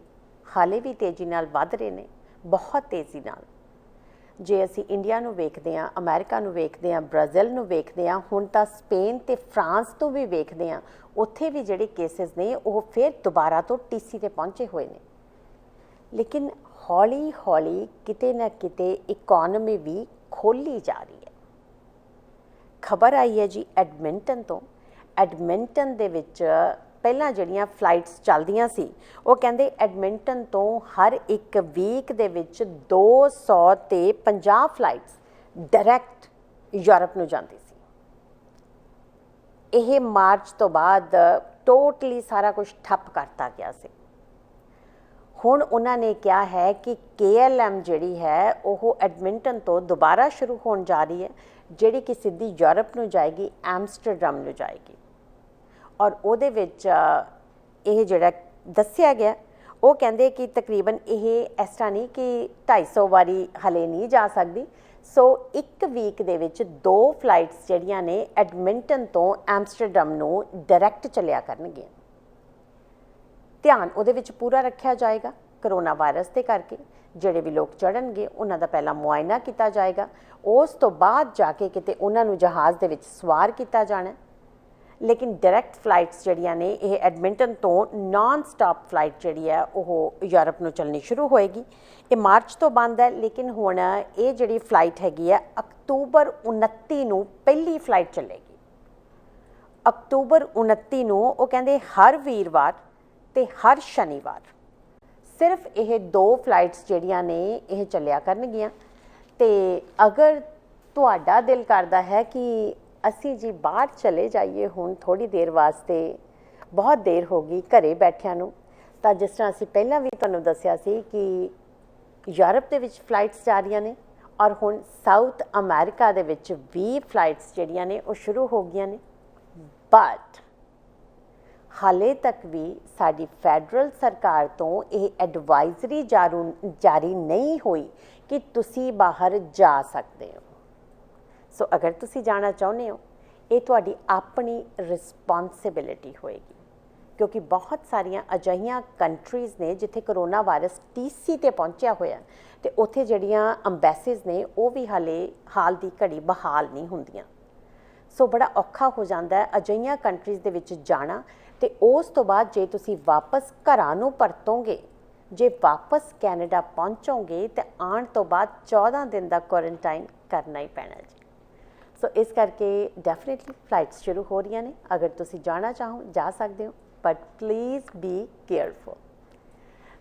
[SPEAKER 1] ਹਾਲੇ ਵੀ ਤੇਜ਼ੀ ਨਾਲ ਵੱਧ ਰਹੇ ਨੇ, ਬਹੁਤ ਤੇਜ਼ੀ ਨਾਲ। ਜੇ ਅਸੀਂ ਇੰਡੀਆ ਨੂੰ ਵੇਖਦੇ ਹਾਂ, ਅਮਰੀਕਾ ਨੂੰ ਵੇਖਦੇ ਹਾਂ, ਬ੍ਰਾਜ਼ੀਲ ਨੂੰ ਵੇਖਦੇ ਹਾਂ, ਹੁਣ ਤਾਂ ਸਪੇਨ ਤੇ ਫਰਾਂਸ ਤੋਂ ਵੀ ਵੇਖਦੇ ਹਾਂ, ਉੱਥੇ ਵੀ ਜਿਹੜੇ ਕੇਸਿਸ ਨੇ ਉਹ ਫਿਰ ਦੁਬਾਰਾ ਤੋਂ TC ਤੇ ਪਹੁੰਚੇ ਹੋਏ ਨੇ। ਲੇਕਿਨ ਹੌਲੀ ਹੌਲੀ ਕਿਤੇ ਨਾ ਕਿਤੇ ਇਕੋਨਮੀ ਵੀ ਖੋਲ੍ਹੀ ਜਾ ਰਹੀ ਹੈ। ਖਬਰ ਆਈ ਹੈ ਜੀ ਐਡਮਿੰਟਨ ਤੋਂ। ਐਡਮਿੰਟਨ ਦੇ ਵਿੱਚ ਪਹਿਲਾਂ ਜਿਹੜੀਆਂ ਫਲਾਈਟਸ ਚੱਲਦੀਆਂ ਸੀ, ਉਹ ਕਹਿੰਦੇ ਐਡਮਿੰਟਨ ਤੋਂ ਹਰ ਇੱਕ ਵੀਕ ਦੇ ਵਿੱਚ 200 ਤੇ 50 ਫਲਾਈਟਸ ਡਾਇਰੈਕਟ ਯੂਰਪ ਨੂੰ ਜਾਂਦੀ ਸੀ। ਇਹ ਮਾਰਚ ਤੋਂ ਬਾਅਦ ਟੋਟਲੀ ਸਾਰਾ ਕੁਝ ਠੱਪ ਕਰਤਾ ਗਿਆ ਸੀ। ਹੁਣ ਉਹਨਾਂ ਨੇ ਕਿਹਾ ਹੈ ਕਿ KLM ਜਿਹੜੀ ਹੈ ਉਹ ਐਡਮਿੰਟਨ ਤੋਂ ਦੁਬਾਰਾ ਸ਼ੁਰੂ ਹੋਣ ਜਾ ਰਹੀ ਹੈ, ਜਿਹੜੀ ਕਿ ਸਿੱਧੀ ਯੂਰਪ ਨੂੰ ਜਾਏਗੀ, ਐਮਸਟਰਡਮ ਨੂੰ ਜਾਏਗੀ। ਔਰ ਉਹਦੇ ਵਿੱਚ ਇਹ ਜਿਹੜਾ ਦੱਸਿਆ ਗਿਆ, ਉਹ ਕਹਿੰਦੇ ਕਿ ਤਕਰੀਬਨ ਇਹ ਇਸ ਤਰ੍ਹਾਂ ਨਹੀਂ ਕਿ 250 ਵਾਰੀ ਹਲੇ ਨਹੀਂ ਜਾ ਸਕਦੀ। ਸੋ ਇੱਕ ਵੀਕ ਦੇ ਵਿੱਚ 2 ਫਲਾਈਟਸ ਜਿਹੜੀਆਂ ਨੇ ਐਡਮਿੰਟਨ ਤੋਂ ਐਮਸਟਰਡਮ ਨੂੰ ਡਾਇਰੈਕਟ ਚੱਲਿਆ ਕਰਨਗੀਆਂ। ਧਿਆਨ ਉਹਦੇ ਵਿੱਚ ਪੂਰਾ ਰੱਖਿਆ ਜਾਏਗਾ ਕਰੋਨਾ ਵਾਇਰਸ ਦੇ ਕਰਕੇ। ਜਿਹੜੇ ਵੀ ਲੋਕ ਚੜ੍ਹਨਗੇ ਉਹਨਾਂ ਦਾ ਪਹਿਲਾਂ ਮੁਆਇਨਾ ਕੀਤਾ ਜਾਏਗਾ, ਉਸ ਤੋਂ ਬਾਅਦ ਜਾ ਕੇ ਕਿਤੇ ਉਹਨਾਂ ਨੂੰ ਜਹਾਜ਼ ਦੇ ਵਿੱਚ ਸਵਾਰ ਕੀਤਾ ਜਾਣਾ। ਲੇਕਿਨ ਡਾਇਰੈਕਟ ਫਲਾਈਟਸ ਜਿਹੜੀਆਂ ਨੇ ਇਹ ਐਡਮਿੰਟਨ ਤੋਂ ਨਾਨ ਸਟਾਪ ਫਲਾਈਟ ਜਿਹੜੀ ਹੈ ਉਹ ਯੂਰਪ ਨੂੰ ਚੱਲਣੀ ਸ਼ੁਰੂ ਹੋਏਗੀ। ਇਹ ਮਾਰਚ ਤੋਂ ਬੰਦ ਹੈ, ਲੇਕਿਨ ਹੁਣ ਇਹ ਜਿਹੜੀ ਫਲਾਈਟ ਹੈਗੀ ਹੈ ਅਕਤੂਬਰ 29 ਨੂੰ ਪਹਿਲੀ ਫਲਾਈਟ ਚੱਲੇਗੀ। ਅਕਤੂਬਰ 29 ਨੂੰ ਉਹ ਕਹਿੰਦੇ ਹਰ ਵੀਰਵਾਰ ਤੇ ਹਰ ਸ਼ਨੀਵਾਰ ਸਿਰਫ ਇਹ 2 ਫਲਾਈਟਸ ਜਿਹੜੀਆਂ ਨੇ ਇਹ ਚੱਲਿਆ ਕਰਨਗੀਆਂ। ਤੇ ਅਗਰ ਤੁਹਾਡਾ ਦਿਲ ਕਰਦਾ ਹੈ ਕਿ ਅਸੀਂ ਜੀ ਬਾਹਰ ਚਲੇ ਜਾਈਏ ਹੁਣ ਥੋੜ੍ਹੀ ਦੇਰ ਵਾਸਤੇ, ਬਹੁਤ ਦੇਰ ਹੋ ਗਈ ਘਰੇ ਬੈਠਿਆਂ ਨੂੰ, ਤਾਂ ਜਿਸ ਤਰ੍ਹਾਂ ਅਸੀਂ ਪਹਿਲਾਂ ਵੀ ਤੁਹਾਨੂੰ ਦੱਸਿਆ ਸੀ ਕਿ ਯੂਰਪ ਦੇ ਵਿੱਚ ਫਲਾਈਟਸ ਜਾ ਰਹੀਆਂ ਨੇ, ਔਰ ਹੁਣ ਸਾਊਥ ਅਮਰੀਕਾ ਦੇ ਵਿੱਚ ਵੀ ਫਲਾਈਟਸ ਜਿਹੜੀਆਂ ਨੇ ਉਹ ਸ਼ੁਰੂ ਹੋ ਗਈਆਂ ਨੇ। ਬਟ ਹਾਲੇ ਤੱਕ ਵੀ ਸਾਡੀ ਫੈਡਰਲ ਸਰਕਾਰ ਤੋਂ ਇਹ ਐਡਵਾਈਜ਼ਰੀ ਜਾਰੀ ਨਹੀਂ ਹੋਈ ਕਿ ਤੁਸੀਂ ਬਾਹਰ ਜਾ ਸਕਦੇ ਹੋ। ਸੋ ਅਗਰ ਤੁਸੀਂ ਜਾਣਾ ਚਾਹੁੰਦੇ ਹੋ, ਇਹ ਤੁਹਾਡੀ ਆਪਣੀ ਰਿਸਪੌਂਸਿਬਿਲਿਟੀ ਹੋਏਗੀ, ਕਿਉਂਕਿ ਬਹੁਤ ਸਾਰੀਆਂ ਅਜਿਹੀਆਂ ਕੰਟਰੀਜ਼ ਨੇ ਜਿੱਥੇ ਕਰੋਨਾ ਵਾਇਰਸ TC ਤੇ ਪਹੁੰਚਿਆ ਹੋਇਆ, ਤੇ ਉੱਥੇ ਜਿਹੜੀਆਂ ਅੰਬੈਸੀਜ਼ ਨੇ ਉਹ ਵੀ ਹਾਲ ਦੀ ਘੜੀ ਬਹਾਲ ਨਹੀਂ ਹੁੰਦੀਆਂ। ਸੋ ਬੜਾ ਔਖਾ ਹੋ ਜਾਂਦਾ ਹੈ ਅਜਿਹੀਆਂ ਕੰਟਰੀਜ਼ ਦੇ ਵਿੱਚ ਜਾਣਾ। ਤੇ ਉਸ ਤੋਂ ਬਾਅਦ ਜੇ ਤੁਸੀਂ ਵਾਪਸ ਘਰਾਂ ਨੂੰ ਪਰਤੋਗੇ, ਜੇ ਵਾਪਸ ਕੈਨੇਡਾ ਪਹੁੰਚੋਗੇ, ਤਾਂ ਆਉਣ ਤੋਂ ਬਾਅਦ 14 ਦਿਨ ਦਾ ਕੁਆਰੰਟਾਈਨ ਕਰਨਾ ਹੀ ਪੈਣਾ ਜੀ। ਸੋ ਇਸ ਕਰਕੇ ਡੈਫੀਨੇਟਲੀ ਫਲਾਈਟਸ ਸ਼ੁਰੂ ਹੋ ਰਹੀਆਂ ਨੇ। ਅਗਰ ਤੁਸੀਂ ਜਾਣਾ ਚਾਹੋ ਜਾ ਸਕਦੇ ਹੋ, ਬਟ ਪਲੀਜ਼ ਬੀ ਕੇਅਰਫੁਲ।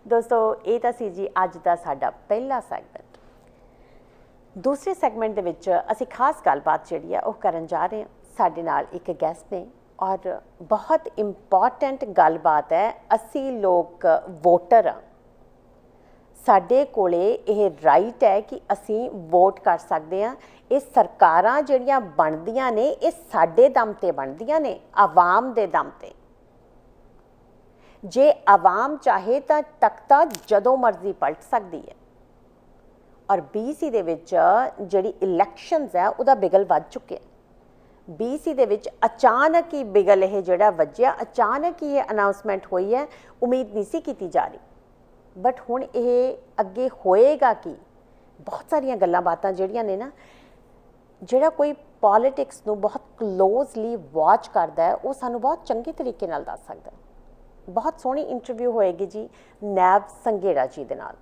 [SPEAKER 1] ਦੋਸਤੋ, ਇਹ ਤਾਂ ਸੀ ਜੀ ਅੱਜ ਦਾ ਸਾਡਾ ਪਹਿਲਾ ਸੈਗਮੈਂਟ। ਦੂਸਰੇ ਸੈਗਮੈਂਟ ਦੇ ਵਿੱਚ ਅਸੀਂ ਖਾਸ ਗੱਲਬਾਤ ਜਿਹੜੀ ਆ ਉਹ ਕਰਨ ਜਾ ਰਹੇ ਹਾਂ। ਸਾਡੇ ਨਾਲ ਇੱਕ ਗੈਸਟ ਨੇ ਔਰ ਬਹੁਤ ਇੰਪੋਰਟੈਂਟ ਗੱਲਬਾਤ ਹੈ। ਅਸੀਂ ਲੋਕ ਵੋਟਰ ਹਾਂ, ਸਾਡੇ ਕੋਲੇ ਇਹ ਰਾਈਟ ਹੈ ਕਿ ਅਸੀਂ ਵੋਟ ਕਰ ਸਕਦੇ ਹਾਂ। ਇਹ ਸਰਕਾਰਾਂ ਜਿਹੜੀਆਂ ਬਣਦੀਆਂ ਨੇ ਇਹ ਸਾਡੇ ਦਮ ਤੇ ਬਣਦੀਆਂ ਨੇ, ਆਵਾਮ ਦੇ ਦਮ ਤੇ। ਜੇ ਆਵਾਮ ਚਾਹੇ ਤਾਂ ਤਖਤਾ ਜਦੋਂ ਮਰਜ਼ੀ ਪਲਟ ਸਕਦੀ ਹੈ। ਔਰ BC ਦੇ ਵਿੱਚ ਜਿਹੜੀ ਇਲੈਕਸ਼ਨਸ ਹੈ ਉਹਦਾ ਬਿਗਲ ਵੱਜ ਚੁੱਕਿਆ। BC ਦੇ ਵਿੱਚ ਅਚਾਨਕ ਹੀ ਬਿਗਲ ਇਹ ਜਿਹੜਾ ਵੱਜਿਆ, ਅਚਾਨਕ ਹੀ ਇਹ ਅਨਾਊਂਸਮੈਂਟ ਹੋਈ ਹੈ, ਉਮੀਦ ਨਹੀਂ ਸੀ ਕੀਤੀ ਜਾ ਰਹੀ। ਬਟ ਹੁਣ ਇਹ ਅੱਗੇ ਹੋਏਗਾ ਕਿ ਬਹੁਤ ਸਾਰੀਆਂ ਗੱਲਾਂ ਬਾਤਾਂ ਜਿਹੜੀਆਂ ਨੇ ਨਾ, ਜਿਹੜਾ ਕੋਈ ਪੋਲੀਟਿਕਸ ਨੂੰ ਬਹੁਤ ਕਲੋਜ਼ਲੀ ਵਾਚ ਕਰਦਾ ਹੈ ਉਹ ਸਾਨੂੰ ਬਹੁਤ ਚੰਗੇ ਤਰੀਕੇ ਨਾਲ ਦੱਸ ਸਕਦਾ। ਬਹੁਤ ਸੋਹਣੀ ਇੰਟਰਵਿਊ ਹੋਏਗੀ ਜੀ ਨੈਬ ਸੰਘੇੜਾ ਜੀ ਦੇ ਨਾਲ।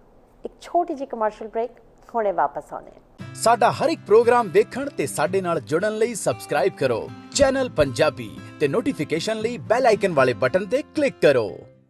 [SPEAKER 1] ਇੱਕ ਛੋਟੀ ਜਿਹੀ ਕਮਰਸ਼ੀਅਲ ਬ੍ਰੇਕ, ਹੁਣੇ ਵਾਪਸ ਆਉਂਦੇ ਹਾਂ।
[SPEAKER 2] ਸਾਡਾ ਹਰ ਇੱਕ ਪ੍ਰੋਗਰਾਮ ਦੇਖਣ ਤੇ ਸਾਡੇ ਨਾਲ ਜੁੜਨ ਲਈ ਸਬਸਕ੍ਰਾਈਬ ਕਰੋ ਚੈਨਲ ਪੰਜਾਬੀ ਤੇ ਨੋਟੀਫਿਕੇਸ਼ਨ ਲਈ ਬੈਲ ਆਈਕਨ ਵਾਲੇ ਬਟਨ ਤੇ ਕਲਿੱਕ ਕਰੋ।